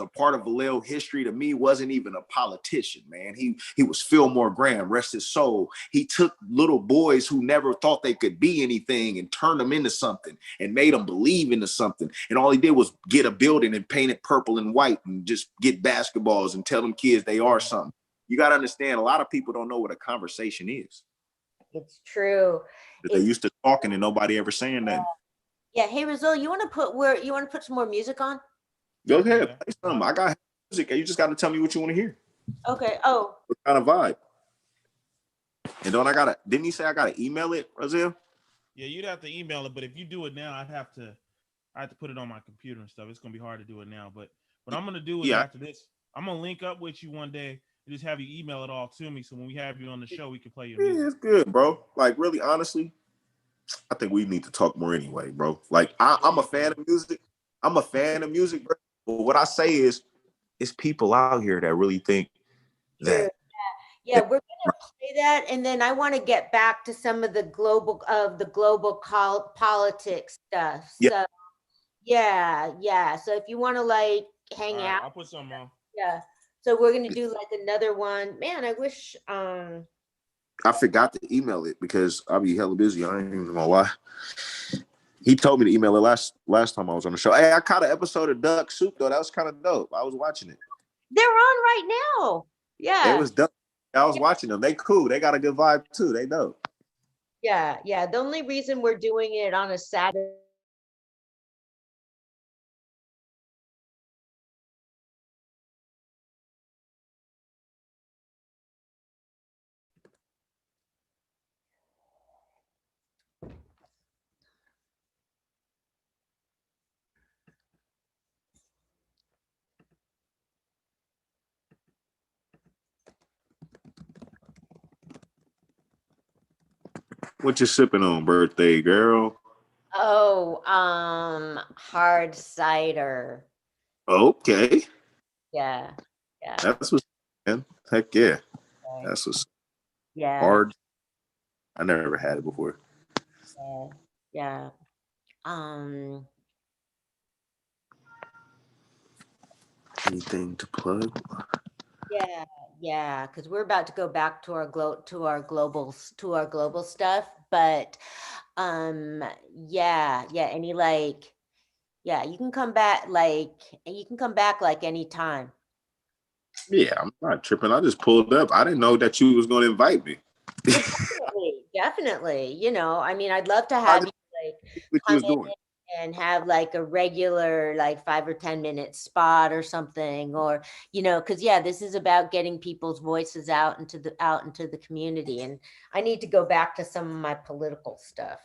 Speaker 13: a part of Vallejo history to me wasn't even a politician, man. He was Fillmore Graham, rest his soul. He took little boys who never thought they could be anything and turned them into something and made them believe into something. And all he did was get a building and paint it purple and white and just get basketballs and tell them kids they are something. You got to understand, a lot of people don't know what a conversation is.
Speaker 4: It's true.
Speaker 13: They used to talking and nobody ever saying that.
Speaker 4: Yeah. Hey, Rizal, you want to put some more music on?
Speaker 13: Go ahead, play some. I got music. You just got to tell me what you want to hear.
Speaker 4: Okay. Oh.
Speaker 13: What kind of vibe? And didn't you say I gotta email it, Razil?
Speaker 3: Yeah, you'd have to email it, but if you do it now, I have to put it on my computer and stuff. It's gonna be hard to do it now, but I'm gonna do it after this. I'm gonna link up with you one day and just have you email it all to me, so when we have you on the show, we can play your music.
Speaker 13: Yeah, it's good, bro. Like, really, honestly, I think we need to talk more anyway, bro. Like, I'm a fan of music. Bro. But what I say is, it's people out here that really think that.
Speaker 4: Yeah, we're gonna play that, and then I want to get back to some of the global politics stuff.
Speaker 13: Yeah.
Speaker 4: So yeah. So if you want to like hang out,
Speaker 3: I'll put some on.
Speaker 4: Yeah. So we're gonna do like another one. Man, I wish.
Speaker 13: I forgot to email it because I'll be hella busy. I ain't even gonna lie. He told me to email it last time I was on the show. Hey, I caught an episode of Duck Soup though. That was kind of dope. I was watching it.
Speaker 4: They're on right now. Yeah.
Speaker 13: It was dope. I was watching them. They cool. They got a good vibe too. They dope.
Speaker 4: Yeah, yeah. The only reason we're doing it on a Saturday.
Speaker 13: What you sipping on, birthday girl?
Speaker 4: Oh, hard cider.
Speaker 13: Okay.
Speaker 4: Yeah, yeah.
Speaker 13: That's what's, man. Heck yeah. That's what's
Speaker 4: Yeah.
Speaker 13: hard. I never had it before.
Speaker 4: Yeah, yeah.
Speaker 13: Anything to plug?
Speaker 4: Yeah, yeah, because we're about to go back to our global stuff, but yeah, any like, yeah, you can come back like anytime.
Speaker 13: Yeah, I'm not tripping. I just pulled up. I didn't know that you was going to invite me.
Speaker 4: Definitely. You know, I mean, I'd love to have you like
Speaker 13: what you
Speaker 4: come
Speaker 13: was doing.
Speaker 4: in and have like a regular like 5 or 10 minute spot or something, or because this is about getting people's voices out into the community, and I need to go back to some of my political stuff.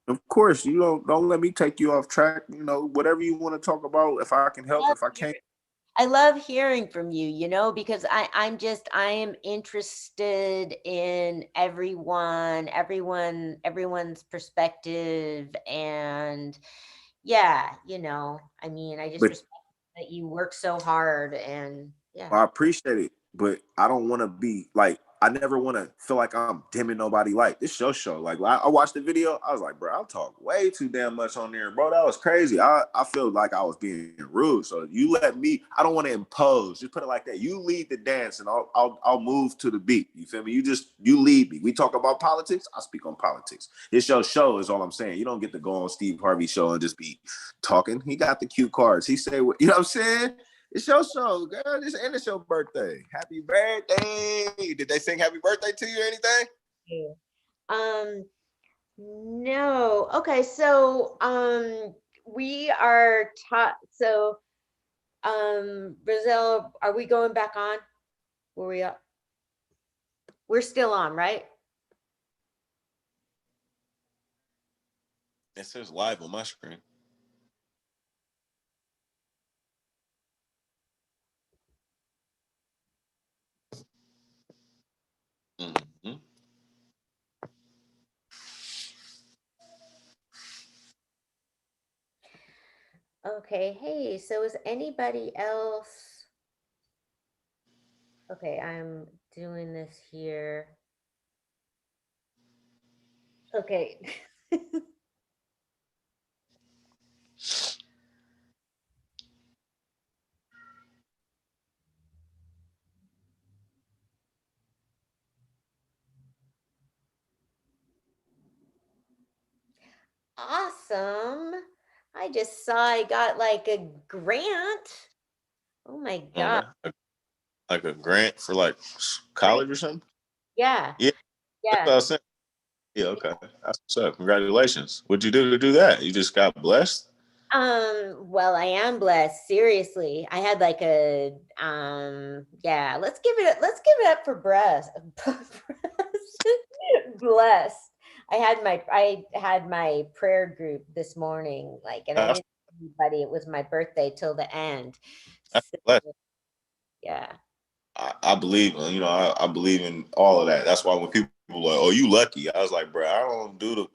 Speaker 13: Of course, you don't let me take you off track. Whatever you want to talk about, if I can help, if I can't.
Speaker 4: I love hearing from you, because I am interested in everyone's perspective, and I mean, I just respect that you work so hard, and
Speaker 13: I appreciate it, but I don't want to be like, I never want to feel like I'm dimming nobody light. This show. Like I watched the video, I was like, bro, I talk way too damn much on there, bro. That was crazy. I feel like I was being rude. So you let me. I don't want to impose. Just put it like that. You lead the dance, and I'll move to the beat. You feel me? You lead me. We talk about politics. I speak on politics. This your show is all I'm saying. You don't get to go on Steve Harvey's show and just be talking. He got the cue cards. He say, you know what I'm saying? It's your show, girl. It's your birthday. Happy birthday. Did they sing happy birthday to you or anything?
Speaker 4: No. Okay, so we are taught. So Brazil, are we going back on? Where we up? We're still on, right?
Speaker 13: It says live on my screen. Mm-hmm.
Speaker 4: Okay, hey, so is anybody else? Okay, I'm doing this here. Okay. Awesome. I just saw I got like a grant. Oh my God.
Speaker 13: Like a grant for like college or something?
Speaker 4: Yeah.
Speaker 13: Yeah. That's what I was saying. Yeah, okay. That's what's up. Congratulations. What'd you do to do that? You just got blessed?
Speaker 4: Well, I am blessed. Seriously. I had like a let's give it up for breast. Blessed. I had my prayer group this morning, like, and I didn't tell anybody it was my birthday till the end. So, yeah.
Speaker 13: I believe, I believe in all of that. That's why when people are like, "Oh, you lucky," I was like, "Bro, I don't do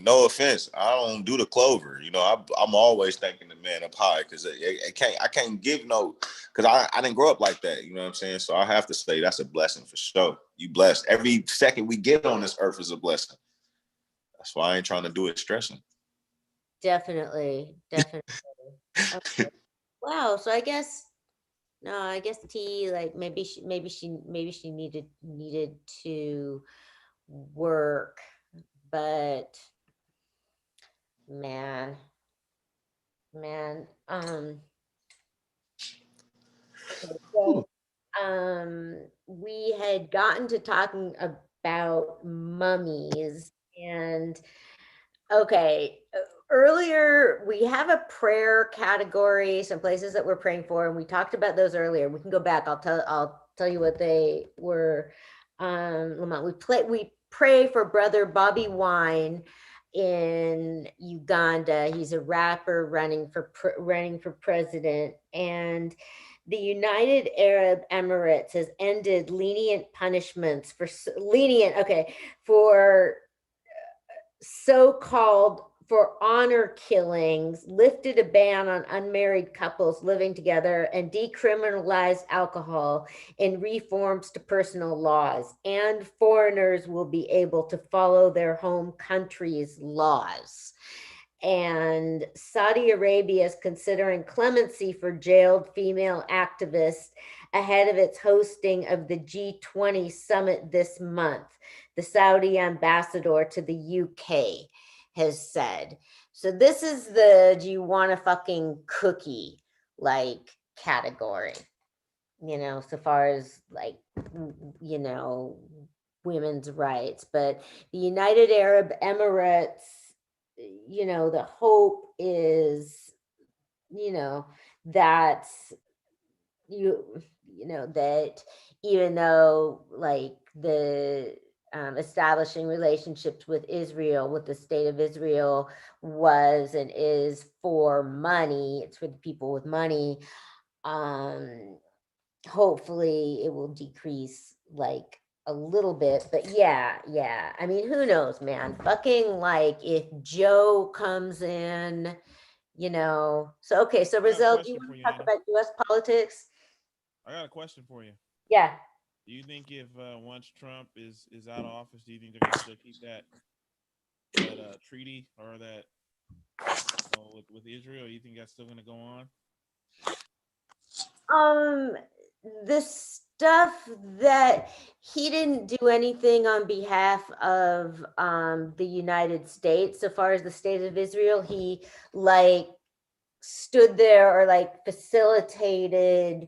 Speaker 13: no offense, I don't do the clover." I'm always thanking the man up high, because I can't give no, because I didn't grow up like that. You know what I'm saying? So I have to say that's a blessing for sure. You blessed. Every second we get on this earth is a blessing. That's why I ain't trying to do it stressing.
Speaker 4: Definitely. Okay. Wow. So I guess. No, I guess T, like maybe she needed to work, but Man. Okay, so, we had gotten to talking about mummies, and okay, earlier we have a prayer category, some places that we're praying for, and we talked about those earlier. We can go back. I'll tell you what they were. Lamont, we pray for Brother Bobby Wine in Uganda. He's a rapper running for president, and the United Arab Emirates has ended lenient punishments for so-called for honor killings, lifted a ban on unmarried couples living together, and decriminalized alcohol in reforms to personal laws. And foreigners will be able to follow their home country's laws. And Saudi Arabia is considering clemency for jailed female activists ahead of its hosting of the G20 summit this month, the Saudi ambassador to the UK has said. So this is the do you want a fucking cookie like category, so far as like, women's rights. But the United Arab Emirates, the hope is, that that even though like the establishing relationships with Israel, with the state of Israel was and is for money, it's for the people with money. Hopefully it will decrease like a little bit, but yeah. I mean, who knows, man? Fucking like if Joe comes in, So okay, so Rizal, do you want to talk about U.S. politics?
Speaker 3: I got a question for you.
Speaker 4: Yeah.
Speaker 3: Do you think if once Trump is out of office, do you think they're going to still keep that treaty or that with Israel? You think that's still going to go
Speaker 4: on? The stuff that he didn't do anything on behalf of the United States, so far as the state of Israel, he like stood there or like facilitated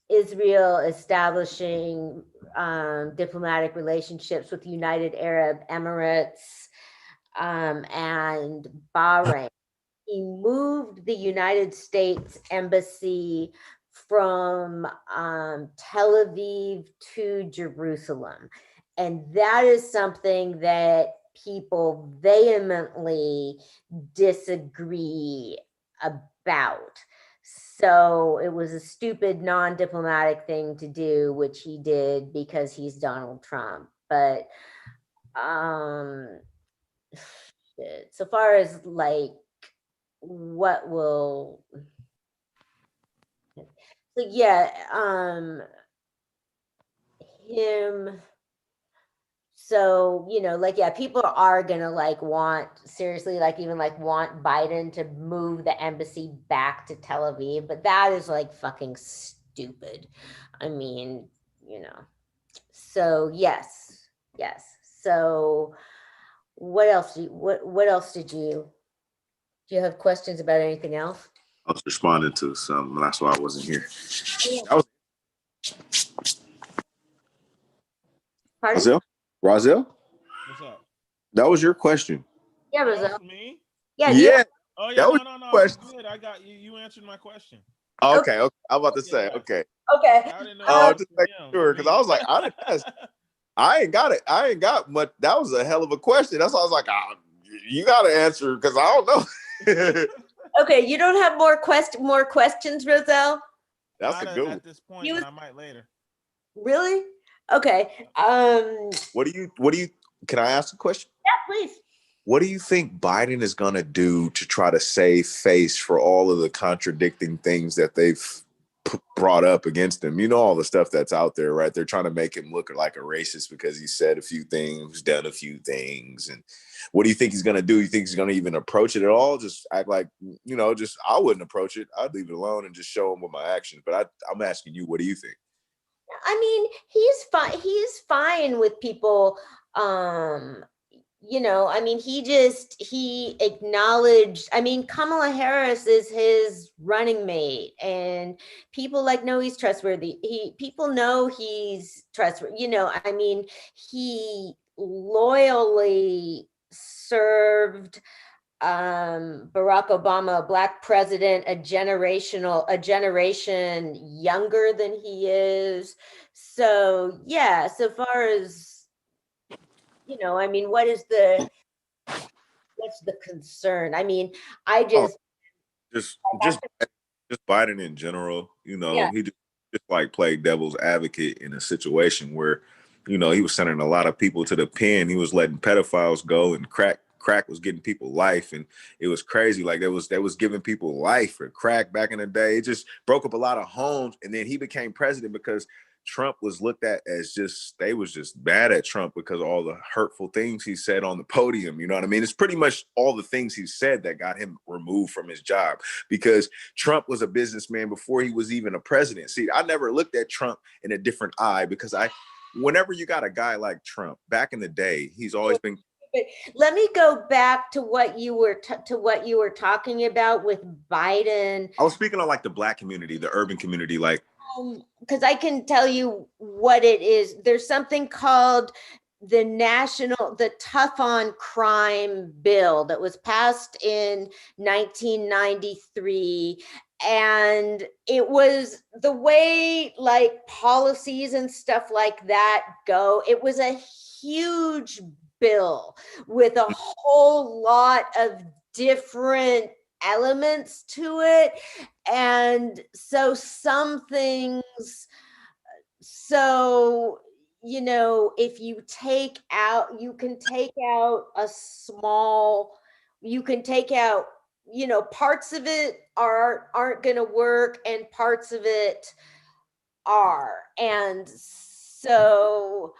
Speaker 4: Israel establishing diplomatic relationships with United Arab Emirates and Bahrain. He moved the United States Embassy from Tel Aviv to Jerusalem. And that is something that people vehemently disagree about. So it was a stupid non-diplomatic thing to do, which he did because he's Donald Trump. But so far as like what will him, so people are gonna like want seriously like even like want Biden to move the embassy back to Tel Aviv, but that is like fucking stupid. I mean, so yes. So what else did you have questions about anything else?
Speaker 13: I was responding to something. That's why I wasn't here.
Speaker 4: Pardon?
Speaker 13: Rozelle?
Speaker 3: What's up?
Speaker 13: That was your question.
Speaker 4: Yeah, Rozelle.
Speaker 3: Me?
Speaker 4: Yeah.
Speaker 3: Oh yeah,
Speaker 13: that was
Speaker 3: no.
Speaker 13: question.
Speaker 3: Good. I got you. You answered my question.
Speaker 13: Okay. I'm about to say. Okay.
Speaker 3: I didn't know.
Speaker 13: Just make sure because I was like, I didn't ask. I ain't got it. I ain't got much. That was a hell of a question. That's why I was like, you got to answer because I don't know.
Speaker 4: Okay, you don't have more questions, Rozelle?
Speaker 13: That's a good one.
Speaker 3: At this point, but I might later.
Speaker 4: Really? Okay.
Speaker 13: What do you? Can I ask a question?
Speaker 4: Yeah, please.
Speaker 13: What do you think Biden is going to do to try to save face for all of the contradicting things that they've brought up against him? You know, all the stuff that's out there, right? They're trying to make him look like a racist because he said a few things, done a few things. And what do you think he's going to do? You think he's going to even approach it at all? Just act like, I wouldn't approach it. I'd leave it alone and just show him with my actions. But I'm asking you, what do you think?
Speaker 4: I mean, he's fine. He's fine with people, you know, I mean, he acknowledged, I mean, Kamala Harris is his running mate, and people like know he's trustworthy. People know he's trustworthy, you know, I mean, he loyally served Barack Obama, a black president, a generation younger than he is. So yeah, so far as, you know, I mean, what's the concern? I mean, I
Speaker 14: Oh,
Speaker 4: just,
Speaker 14: just
Speaker 4: I have
Speaker 14: just
Speaker 4: to,
Speaker 14: just Biden in general,
Speaker 4: yeah,
Speaker 14: he just like played devil's advocate in a situation where, he was sending a lot of people to the pen. He was letting pedophiles go, and crack was getting people life, and it was crazy. Like they was giving people life for crack back in the day. It just broke up a lot of homes, and then he became president because Trump was looked at as they was just bad at Trump because of all the hurtful things he said on the podium. You know what I mean? It's pretty much all the things he said that got him removed from his job, because Trump was a businessman before he was even a president. See, I never looked at Trump in a different eye, because whenever you got a guy like Trump, back in the day, he's always been.
Speaker 4: but let me go back to what you were talking about with Biden.
Speaker 14: I was speaking on like the black community, the urban community, like.
Speaker 4: Because I can tell you what it is. There's something called the Tough on Crime bill that was passed in 1993. And it was the way like policies and stuff like that go. It was a huge bill with a whole lot of different elements to it. And so some things, so, you know, if you take out, you can take out you know, parts of it aren't going to work and parts of it are. And so,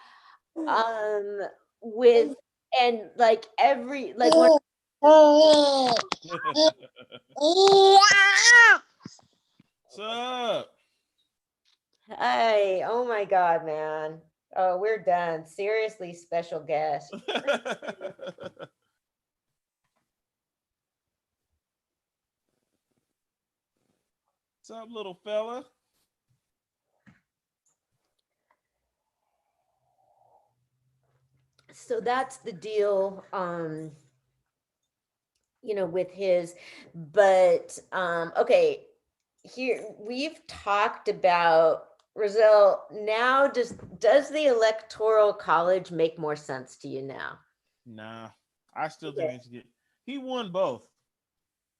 Speaker 4: with, and like every, like when,
Speaker 3: What's up?
Speaker 4: Hey, oh my God, man. Oh, we're done. Seriously, special guest.
Speaker 3: What's up, little fella?
Speaker 4: So that's the deal, you know, with his, but okay, here we've talked about Roselle. Now, does the electoral college make more sense to you now?
Speaker 3: Nah, I still think he should get. He won both.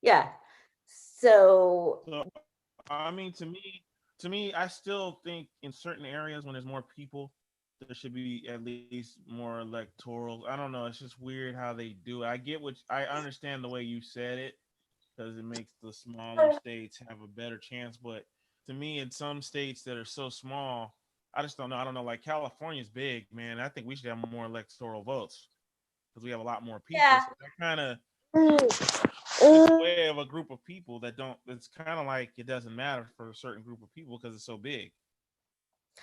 Speaker 4: Yeah. So
Speaker 3: I mean, to me, I still think in certain areas when there's more people, there should be at least more electoral. I don't know. It's just weird how they do it. I understand the way you said it, because it makes the smaller states have a better chance. But to me, in some states that are so small, I just don't know. I don't know. Like California's big, man. I think we should have more electoral votes because we have a lot more people.
Speaker 4: yeah.
Speaker 3: So that kind of it's a way of a group of people that don't. It's kind of like it doesn't matter for a certain group of people because it's so big.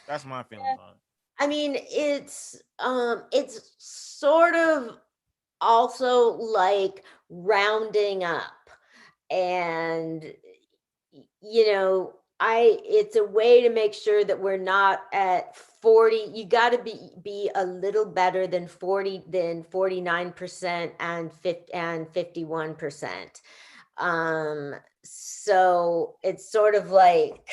Speaker 3: That's my feelings on it.
Speaker 4: I mean, it's sort of also like rounding up, and you know, it's a way to make sure that we're not at 40. You got to be a little better than 49% and 51%. So it's sort of like,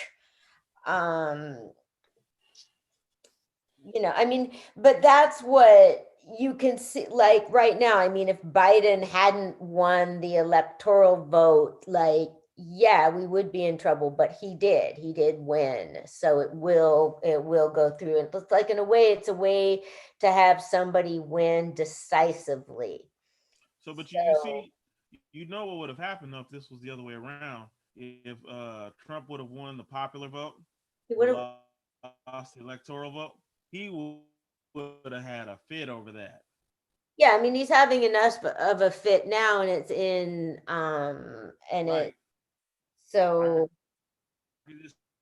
Speaker 4: you know, I mean, but that's what you can see, like right now. I mean, if Biden hadn't won the electoral vote, like, yeah, we would be in trouble, but he did win. So it will go through. And it's like, in a way, it's a way to have somebody win decisively.
Speaker 3: So, but you see, you know what would have happened though if this was the other way around. If Trump would have won the popular vote,
Speaker 4: He would have
Speaker 3: lost the electoral vote, he would have had a fit over that.
Speaker 4: Yeah, I mean, he's having enough of a fit now, and it's in and
Speaker 3: Right.
Speaker 4: it so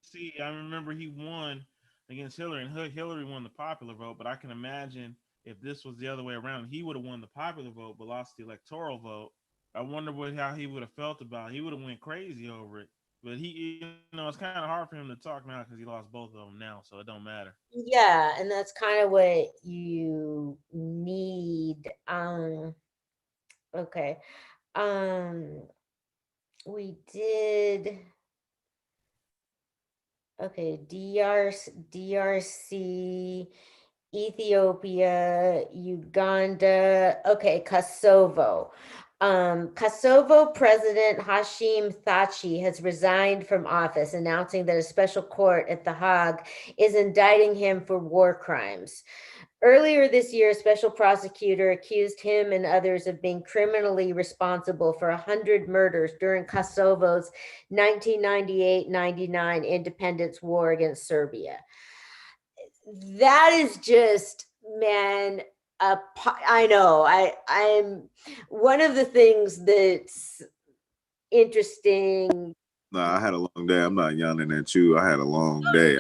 Speaker 3: See, I remember he won against Hillary, and Hillary won the popular vote, but I can imagine if this was the other way around, he would have won the popular vote but lost the electoral vote. I wonder how he would have felt about it. He would have went crazy over it. But he, it's kind of hard for him to talk now because he lost both of them now, so it don't matter.
Speaker 4: Yeah, and that's kind of what you need. Okay. We did. Okay, DRC, Ethiopia, Uganda. Okay, Kosovo. Kosovo President Hashim Thaci has resigned from office, announcing that a special court at The Hague is indicting him for war crimes. Earlier this year, a special prosecutor accused him and others of being criminally responsible for 100 murders during Kosovo's 1998-99 independence war against Serbia. That is just, man, I know. I'm one of the things that's interesting.
Speaker 14: No, I had a long day. I'm not yelling at you. I had a long day.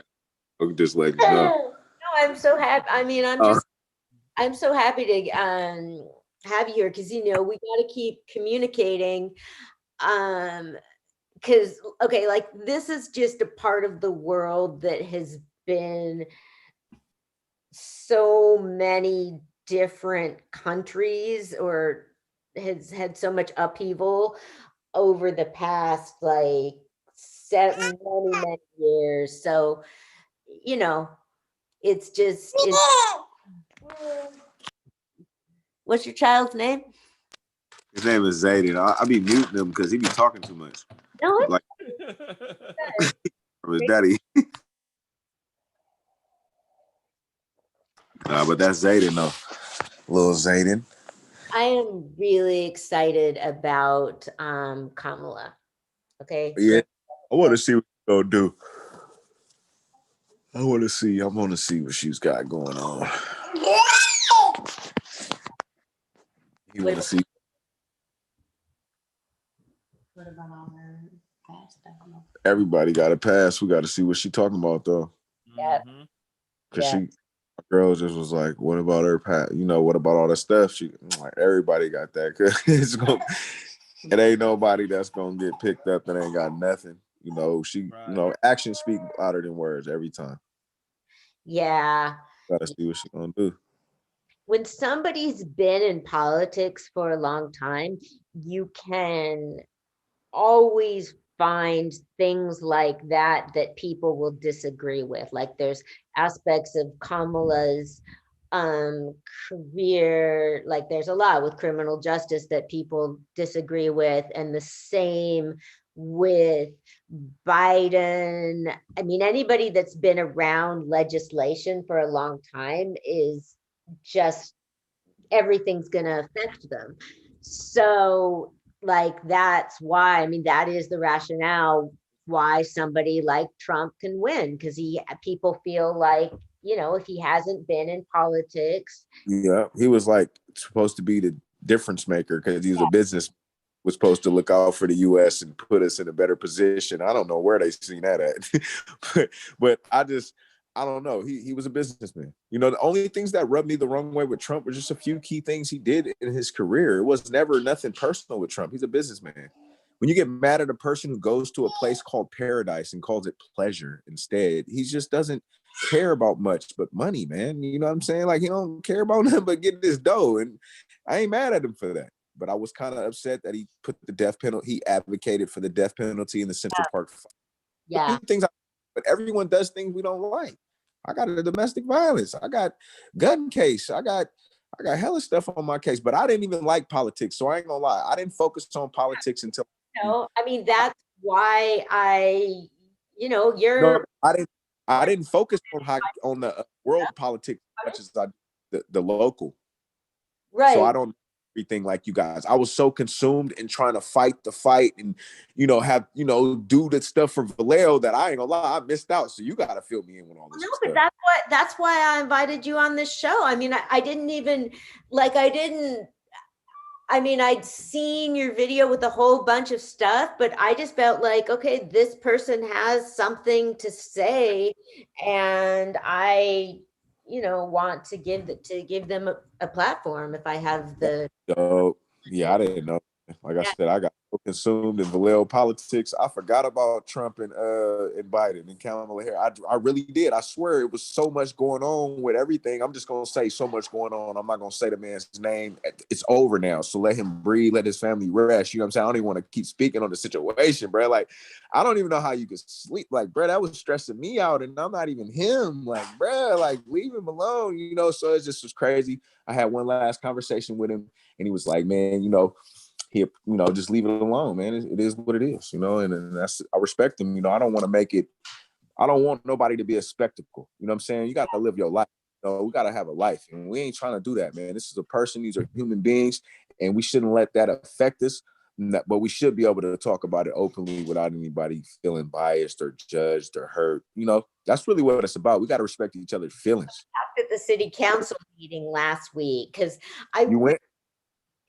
Speaker 14: I'm just letting you know.
Speaker 4: No, I'm so happy. I mean, I'm so happy to have you here because we got to keep communicating. Because like this is just a part of the world that has been so many different countries or has had so much upheaval over the past like many years. So, it's just, what's your child's name?
Speaker 14: His name is Zayden. I be muting him because he be talking too much.
Speaker 4: No,
Speaker 14: like from his daddy. Nah, but that's Zayden though. Little Zayden.
Speaker 4: I am really excited about Kamala. Okay.
Speaker 14: Yeah. I want to see what she's gonna do. I want to see what she's got going on. You want to see?
Speaker 15: What about all her past stuff?
Speaker 14: Everybody got a pass. We got to see what she's talking about though.
Speaker 4: Yeah.
Speaker 14: Because girl just was like, "What about her past? What about all that stuff?" She like, everybody got that. Cause it ain't nobody that's gonna get picked up that ain't got nothing. Actions speak louder than words every time.
Speaker 4: Yeah.
Speaker 14: Gotta see what she's gonna do.
Speaker 4: When somebody's been in politics for a long time, you can always find things like that people will disagree with. Like there's aspects of Kamala's career, like there's a lot with criminal justice that people disagree with, and the same with Biden. I mean, anybody that's been around legislation for a long time is just, everything's gonna affect them. So like, that's why, that is the rationale why somebody like Trump can win, because people feel like, if he hasn't been in politics.
Speaker 14: Yeah, he was like supposed to be the difference maker because he was a business, was supposed to look out for the U.S. and put us in a better position. I don't know where they seen that at, but I don't know. He was a businessman. The only things that rubbed me the wrong way with Trump were just a few key things he did in his career. It was never nothing personal with Trump. He's a businessman. When you get mad at a person who goes to a place called paradise and calls it pleasure instead, he just doesn't care about much but money, man. You know what I'm saying? Like, he don't care about nothing but getting this dough. And I ain't mad at him for that. But I was kind of upset that he put the death penalty. He advocated for the death penalty in the Central Park.
Speaker 4: Yeah.
Speaker 14: But everyone does things we don't like. I got a domestic violence. I got gun case. I got hella stuff on my case. But I didn't even like politics, so I ain't gonna lie. I didn't focus on politics until.
Speaker 4: That's why you're.
Speaker 14: No, I didn't focus on the world politics as much as I the local.
Speaker 4: Right.
Speaker 14: So I don't. Everything like you guys. I was so consumed in trying to fight the fight and do the stuff for Vallejo that I ain't gonna lie, I missed out. So you gotta fill me in with all this stuff.
Speaker 4: But that's why I invited you on this show. I'd seen your video with a whole bunch of stuff, but I just felt like, okay, this person has something to say, and I want to give them a platform if I have the.
Speaker 14: So yeah, I didn't know. Like I said, I got so consumed in Vallejo politics. I forgot about Trump and Biden and Kamala Harris. I really did. I swear it was so much going on with everything. I'm just gonna say so much going on. I'm not gonna say the man's name. It's over now. So let him breathe, let his family rest. You know what I'm saying? I don't even want to keep speaking on the situation, bro. Like, I don't even know how you could sleep. Like, bro, that was stressing me out, and I'm not even him. Like, bro, like leave him alone, so it just was crazy. I had one last conversation with him, and he was like, man, he, just leave it alone, man. It is what it is, and that's, I respect him. I don't want to make it, I don't want nobody to be a spectacle. You know what I'm saying? You got to live your life. We got to have a life, and we ain't trying to do that, man. This is a person. These are human beings, and we shouldn't let that affect us. But we should be able to talk about it openly without anybody feeling biased or judged or hurt. That's really what it's about. We got to respect each other's feelings.
Speaker 4: At the city council meeting last week, because
Speaker 14: You went?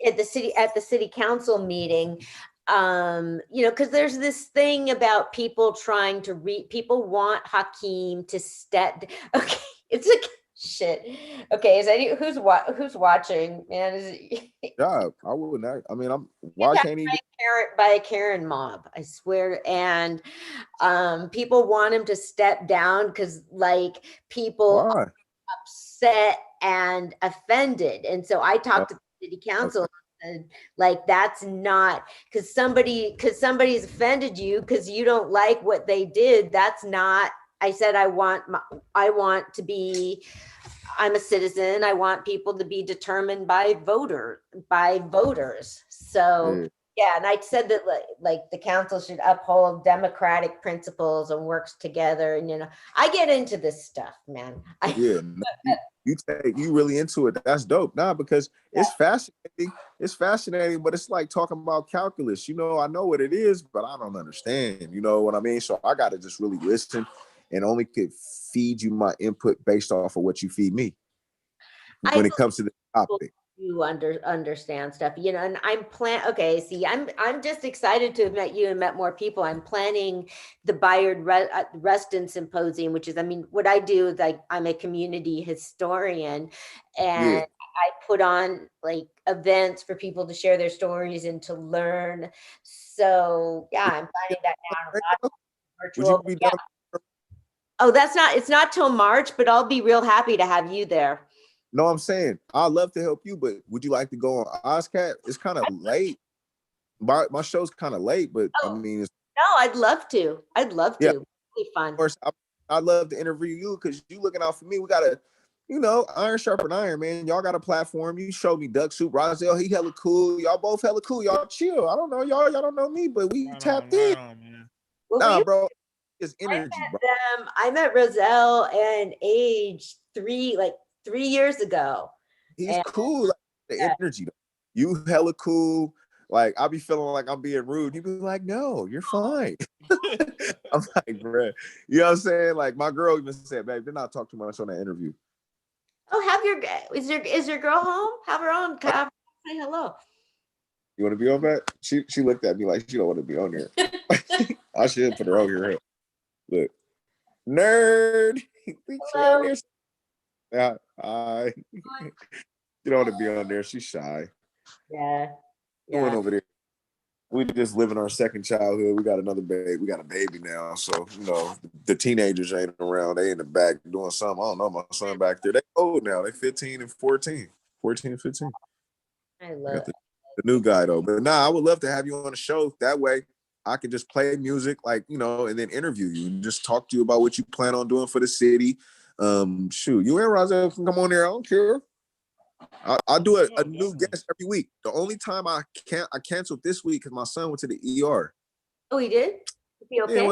Speaker 4: At the city council meeting, because there's this thing about people trying to people want Hakeem to step. Okay, it's like shit. Okay, who's watching? Man, is it?
Speaker 14: Yeah, I wouldn't. I mean, why can't he?
Speaker 4: By a Karen mob, I swear. And people want him to step down because people are upset and offended. And so I talked to the city council and that's not because somebody's offended you because you don't like what they did. That's not. I said I'm a citizen. I want people to be determined by voters. So yeah, and I said that the council should uphold democratic principles and works together. And I get into this stuff, man.
Speaker 14: You really into it. That's dope. Because it's fascinating. It's fascinating, but it's like talking about calculus. I know what it is, but I don't understand. You know what I mean? So I got to just really listen and only could feed you my input based off of what you feed me when it comes to the topic.
Speaker 4: You understand stuff, and I'm just excited to have met you and met more people. I'm planning the Bayard Rustin Symposium, which is, what I do is I'm a community historian, and I put on events for people to share their stories and to learn. So yeah, I'm planning that now. Virtual. It's not till March, but I'll be real happy to have you there.
Speaker 14: No, I'm saying I'd love to help you, but would you like to go on OSCAT? It's kind of late. My show's kind of late, but
Speaker 4: no, I'd love to. Yeah. It'd be fun.
Speaker 14: Of course, I'd love to interview you because you looking out for me. We gotta, iron sharpen iron, man. Y'all got a platform. You showed me Duck Soup. Rozelle, he hella cool. Y'all both hella cool. Y'all chill. I don't know y'all don't know me, but we tapped in. Bro. It's energy, bro.
Speaker 4: I met Rozelle and Age 3 years ago.
Speaker 14: He's cool. The energy. You hella cool. I'll be feeling like I'm being rude. You be like, no, you're fine. I'm like, bro. You know what I'm saying? My girl even said, babe, did not talk too much on that interview.
Speaker 4: Oh, is your girl home? Have her on. Say hello.
Speaker 14: You want to be on that? She looked at me like she don't want to be on here. I should put her on here. Look, nerd.
Speaker 4: Hello.
Speaker 14: Yeah, you don't want to be on there. She's shy.
Speaker 4: Yeah.
Speaker 14: Going over there. We just living our second childhood. We got another baby. We got a baby now. So, the teenagers ain't around. They in the back doing something. I don't know. My son back there. They old now. They 15 and 14. 14 and 15.
Speaker 4: I love
Speaker 14: the new guy though. But I would love to have you on the show. That way I could just play music and then interview you and just talk to you about what you plan on doing for the city. Shoot, you and Rozelle can come on there. I don't care. I'll do a new guest every week. The only time I canceled this week because my son went to the ER.
Speaker 4: Oh, he did? Is he okay?
Speaker 14: Yeah, I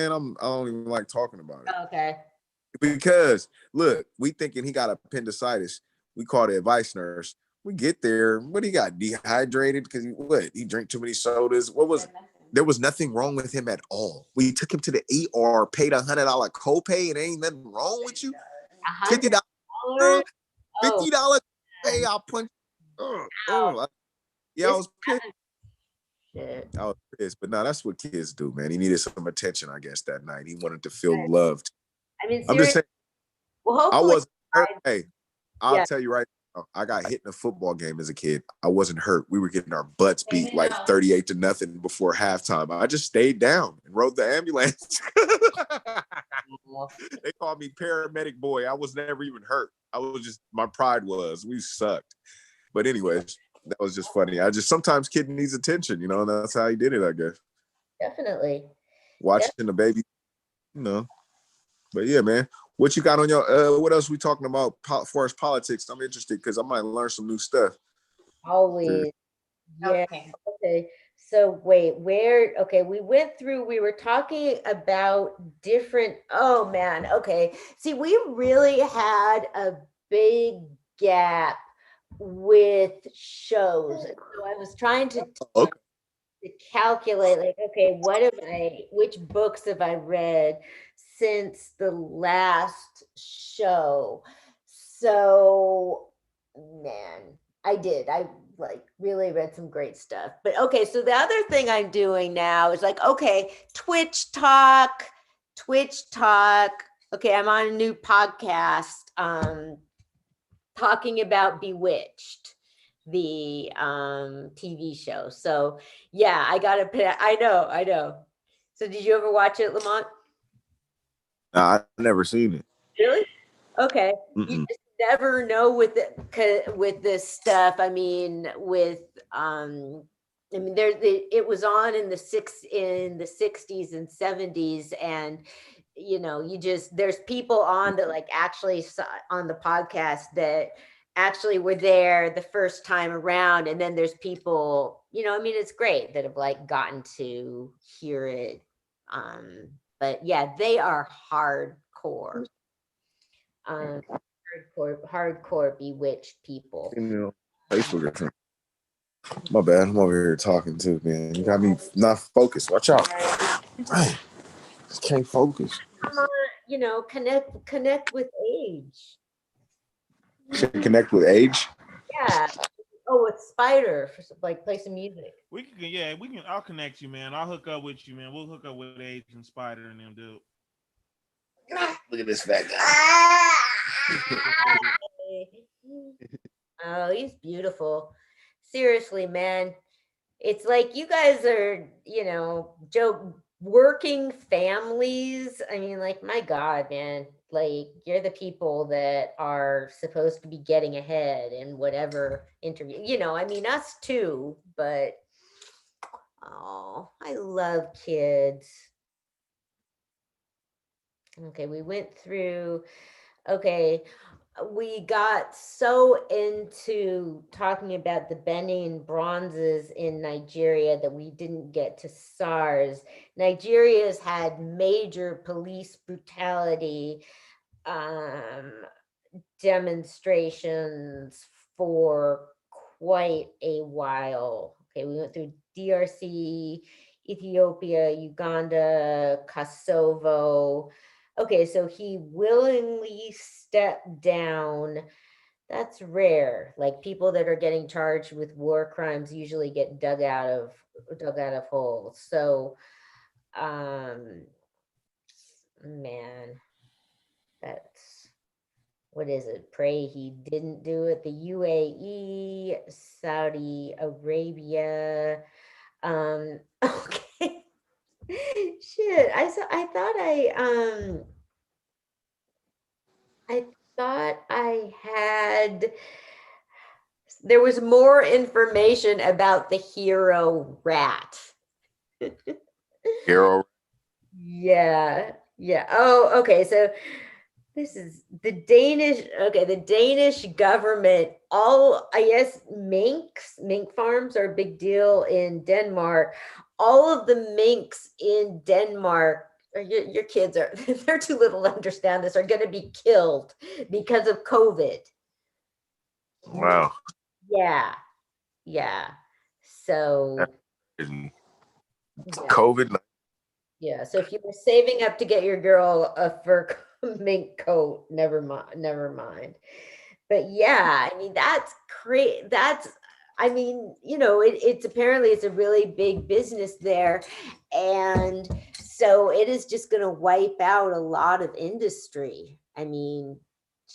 Speaker 14: don't even like talking about it.
Speaker 4: Okay.
Speaker 14: Because look, we thinking he got appendicitis. We called the advice nurse. We get there. What he got? Dehydrated because he drank too many sodas. What was it? There was nothing wrong with him at all. We took him to the ER, paid $100 copay, and ain't nothing wrong with you. $50, $50 pay. I'll punch. Yeah, I was pissed. I was pissed, but that's what kids do, man. He needed some attention, I guess, that night. He wanted to feel loved.
Speaker 4: I'm
Speaker 14: just saying.
Speaker 4: Well,
Speaker 14: I
Speaker 4: hopefully,
Speaker 14: wasn't hurt. Hey, I'll
Speaker 4: yeah.
Speaker 14: tell you right now, I got hit in a football game as a kid. I wasn't hurt. We were getting our butts beat like 38-0 before halftime. I just stayed down and rode the ambulance. They called me paramedic boy. I was never even hurt. I was just, my pride was, we sucked. But anyways, that was just funny. I just, sometimes kid needs attention, you know, and that's how he did it, I guess.
Speaker 4: Definitely.
Speaker 14: Watching the baby, you know. But yeah, man, what you got on your, what else we talking about as far as politics? I'm interested because I might learn some new stuff.
Speaker 4: Always. Yeah. Okay. So wait, okay, we were talking about different, oh man, okay. See, we really had a big gap with shows. So I was trying to calculate, like, okay, which books have I read since the last show? So, man, I like really read some great stuff. But okay, so the other thing I'm doing now is like, okay, Twitch talk. Okay, I'm on a new podcast talking about Bewitched, the TV show. So yeah, I know. So did you ever watch it, Lamont?
Speaker 14: Nah, I've never seen it.
Speaker 4: Really? Okay. You just never know with this stuff. I mean, it was on in the 60s and 70s, and you know, there's people on that like actually on the podcast that actually were there the first time around, and then there's people, you know, I mean, it's great that have like gotten to hear it. But yeah, they are hardcore. Hardcore Bewitched people.
Speaker 14: You know, Facebook or something. My bad. I'm over here talking too, man. You got me not focused. Watch out. Right. Just can't focus.
Speaker 4: Come on, you know, connect with age.
Speaker 14: Connect with age?
Speaker 4: Yeah. Oh, with Spider for like play some music.
Speaker 3: We can. I'll connect you, man. I'll hook up with you, man. We'll hook up with Age and Spider and them, dude.
Speaker 14: Look at this fat guy.
Speaker 4: Oh, he's beautiful. Seriously, man. It's like you guys are, you know, working families. I mean, like, my God, man. Like, you're the people that are supposed to be getting ahead in whatever interview. You know, I mean, us too, but oh, I love kids. Okay, we went through, okay, we got so into talking about the Benin bronzes in Nigeria that we didn't get to SARS. Nigeria's had major police brutality demonstrations for quite a while. Okay, we went through DRC, Ethiopia, Uganda, Kosovo. Okay, so he willingly stepped down. That's rare. Like, people that are getting charged with war crimes usually get dug out of holes. So, man, that's, what is it? Pray he didn't do it. The UAE, Saudi Arabia. Okay. Shit, I thought I had, there was more information about the hero rat.
Speaker 14: Hero.
Speaker 4: Yeah. Oh, okay. So this is the Danish government, I guess mink farms are a big deal in Denmark. All of the minks in Denmark, your kids they're too little to understand this, are going to be killed because of COVID.
Speaker 14: Wow.
Speaker 4: Yeah. So
Speaker 14: COVID.
Speaker 4: Yeah. So if you were saving up to get your girl a fur mink coat, never mind. But yeah, I mean, that's great. I mean, you know, it's apparently it's a really big business there. And so it is just going to wipe out a lot of industry. I mean,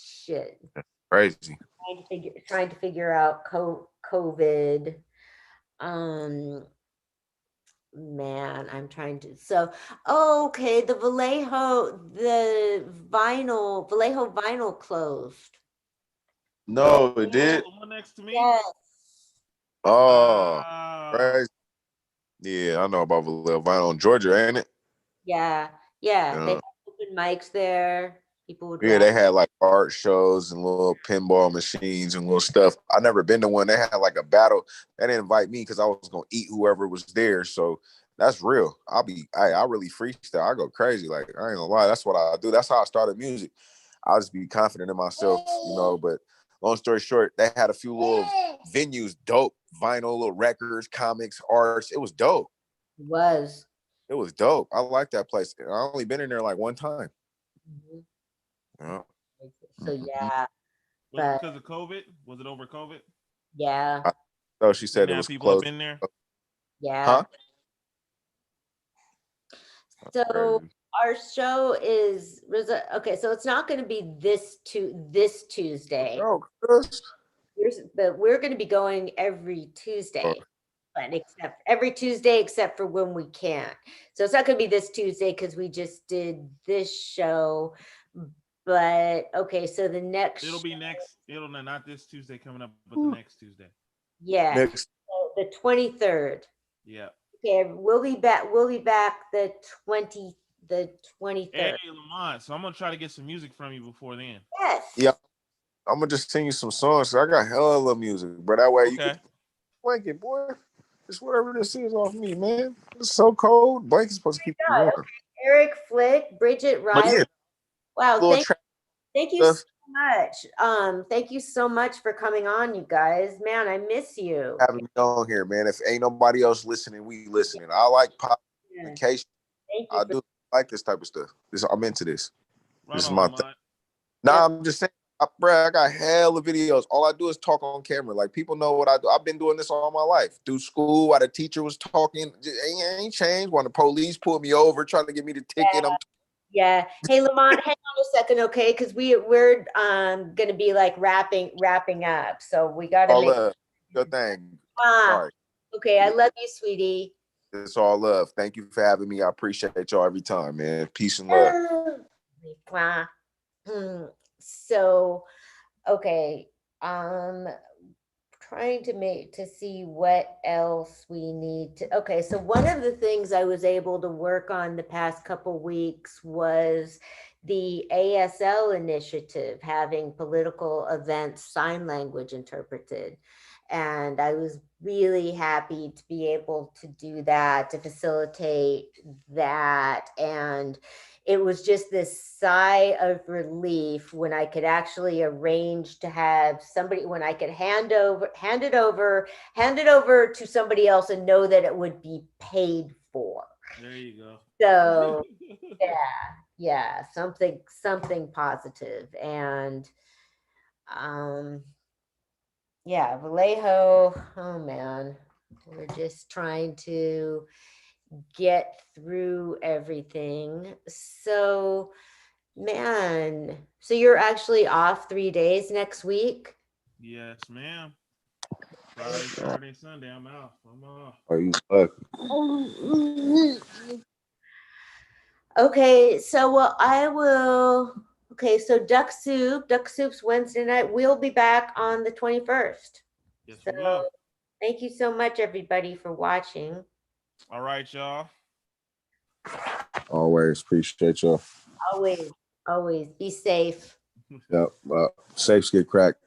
Speaker 4: shit.
Speaker 14: Crazy.
Speaker 4: Trying to figure out COVID. Man, I'm trying to. So, okay, the Vallejo vinyl closed.
Speaker 14: No, it did.
Speaker 3: The one next to me.
Speaker 4: Yes.
Speaker 14: Oh, crazy. Yeah, I know about Vallejo Vinyl in Georgia, ain't it?
Speaker 4: Yeah. They
Speaker 14: Yeah.
Speaker 4: had open mics there. People would.
Speaker 14: Yeah, they had like art shows and little pinball machines and little stuff. I never been to one. They had like a battle. They didn't invite me because I was gonna eat whoever was there. So that's real. I really freestyle. I go crazy. Like I ain't gonna lie. That's what I do. That's how I started music. I'll just be confident in myself, you know. But long story short, they had a few little venues, dope vinyl, little records, comics, arts. It was dope.
Speaker 4: It was
Speaker 14: dope. I like that place. I only been in there like one time.
Speaker 4: Mm-hmm.
Speaker 14: Yeah.
Speaker 4: So yeah.
Speaker 3: Was it because of COVID? Was it over COVID?
Speaker 4: Yeah.
Speaker 14: So she said it was
Speaker 3: people
Speaker 14: closed.
Speaker 3: Up in there.
Speaker 4: Yeah.
Speaker 14: Huh?
Speaker 4: So our show is okay. So it's not going to be this Tuesday.
Speaker 14: Oh,
Speaker 4: but we're going to be going every Tuesday. But except every Tuesday, except for when we can't. So it's not going to be this Tuesday because we just did this show. But okay, so the next
Speaker 3: it'll be next. It'll not this Tuesday coming up, but the next Tuesday.
Speaker 4: Yeah, so the 23rd.
Speaker 3: Yeah.
Speaker 4: Okay, we'll be back. We'll be back the 23rd.
Speaker 3: Hey, Lamont. So I'm gonna try to get some music from you before then.
Speaker 4: Yes.
Speaker 14: Yeah. I'm gonna just sing you some songs. I got hella music, but that way you can blanket, boy. Just whatever this is off me, man. It's so cold. Blanket's supposed to keep you warm.
Speaker 4: Okay. Eric Flick, Bridget Riley.
Speaker 14: Yeah,
Speaker 4: wow, thank you so much. Thank you so much for coming on, you guys. Man, I miss you.
Speaker 14: Having me on here, man. If ain't nobody else listening, we listening. I like podcast. I do like this type of stuff. I'm into this. This is my thing. Nah, I'm just saying, bro, I got hella videos. All I do is talk on camera. Like, people know what I do. I've been doing this all my life. Through school, while the teacher was talking, ain't changed. When the police pulled me over, trying to get me the ticket,
Speaker 4: Yeah. Hey, Lamont, hang on a second, okay? Because we're gonna be like wrapping up. So we gotta make
Speaker 14: your thing.
Speaker 4: All right. Okay, I love you, sweetie.
Speaker 14: It's all love. Thank you for having me. I appreciate y'all every time, man. Peace and love.
Speaker 4: So, okay, trying to see what else we need to. Okay, so one of the things I was able to work on the past couple weeks was the ASL initiative, having political events sign language interpreted. And I was really happy to be able to do that, to facilitate that. And it was just this sigh of relief when I could actually arrange to have somebody, when I could hand it over to somebody else and know that it would be paid for.
Speaker 3: There you go.
Speaker 4: So yeah, something positive. And yeah, Vallejo, oh man, we're just trying to get through everything. So, man, so you're actually off 3 days next week?
Speaker 3: Yes, ma'am. Friday, Saturday, Sunday, I'm off.
Speaker 14: Are you
Speaker 4: Okay, so I will. Okay, so Duck Soup's Wednesday night. We'll be back on the 21st.
Speaker 3: Yes,
Speaker 4: so,
Speaker 3: we will.
Speaker 4: Thank you so much, everybody, for watching.
Speaker 3: All right, y'all.
Speaker 14: Always appreciate y'all.
Speaker 4: Always be safe.
Speaker 14: Yep. Safes get cracked.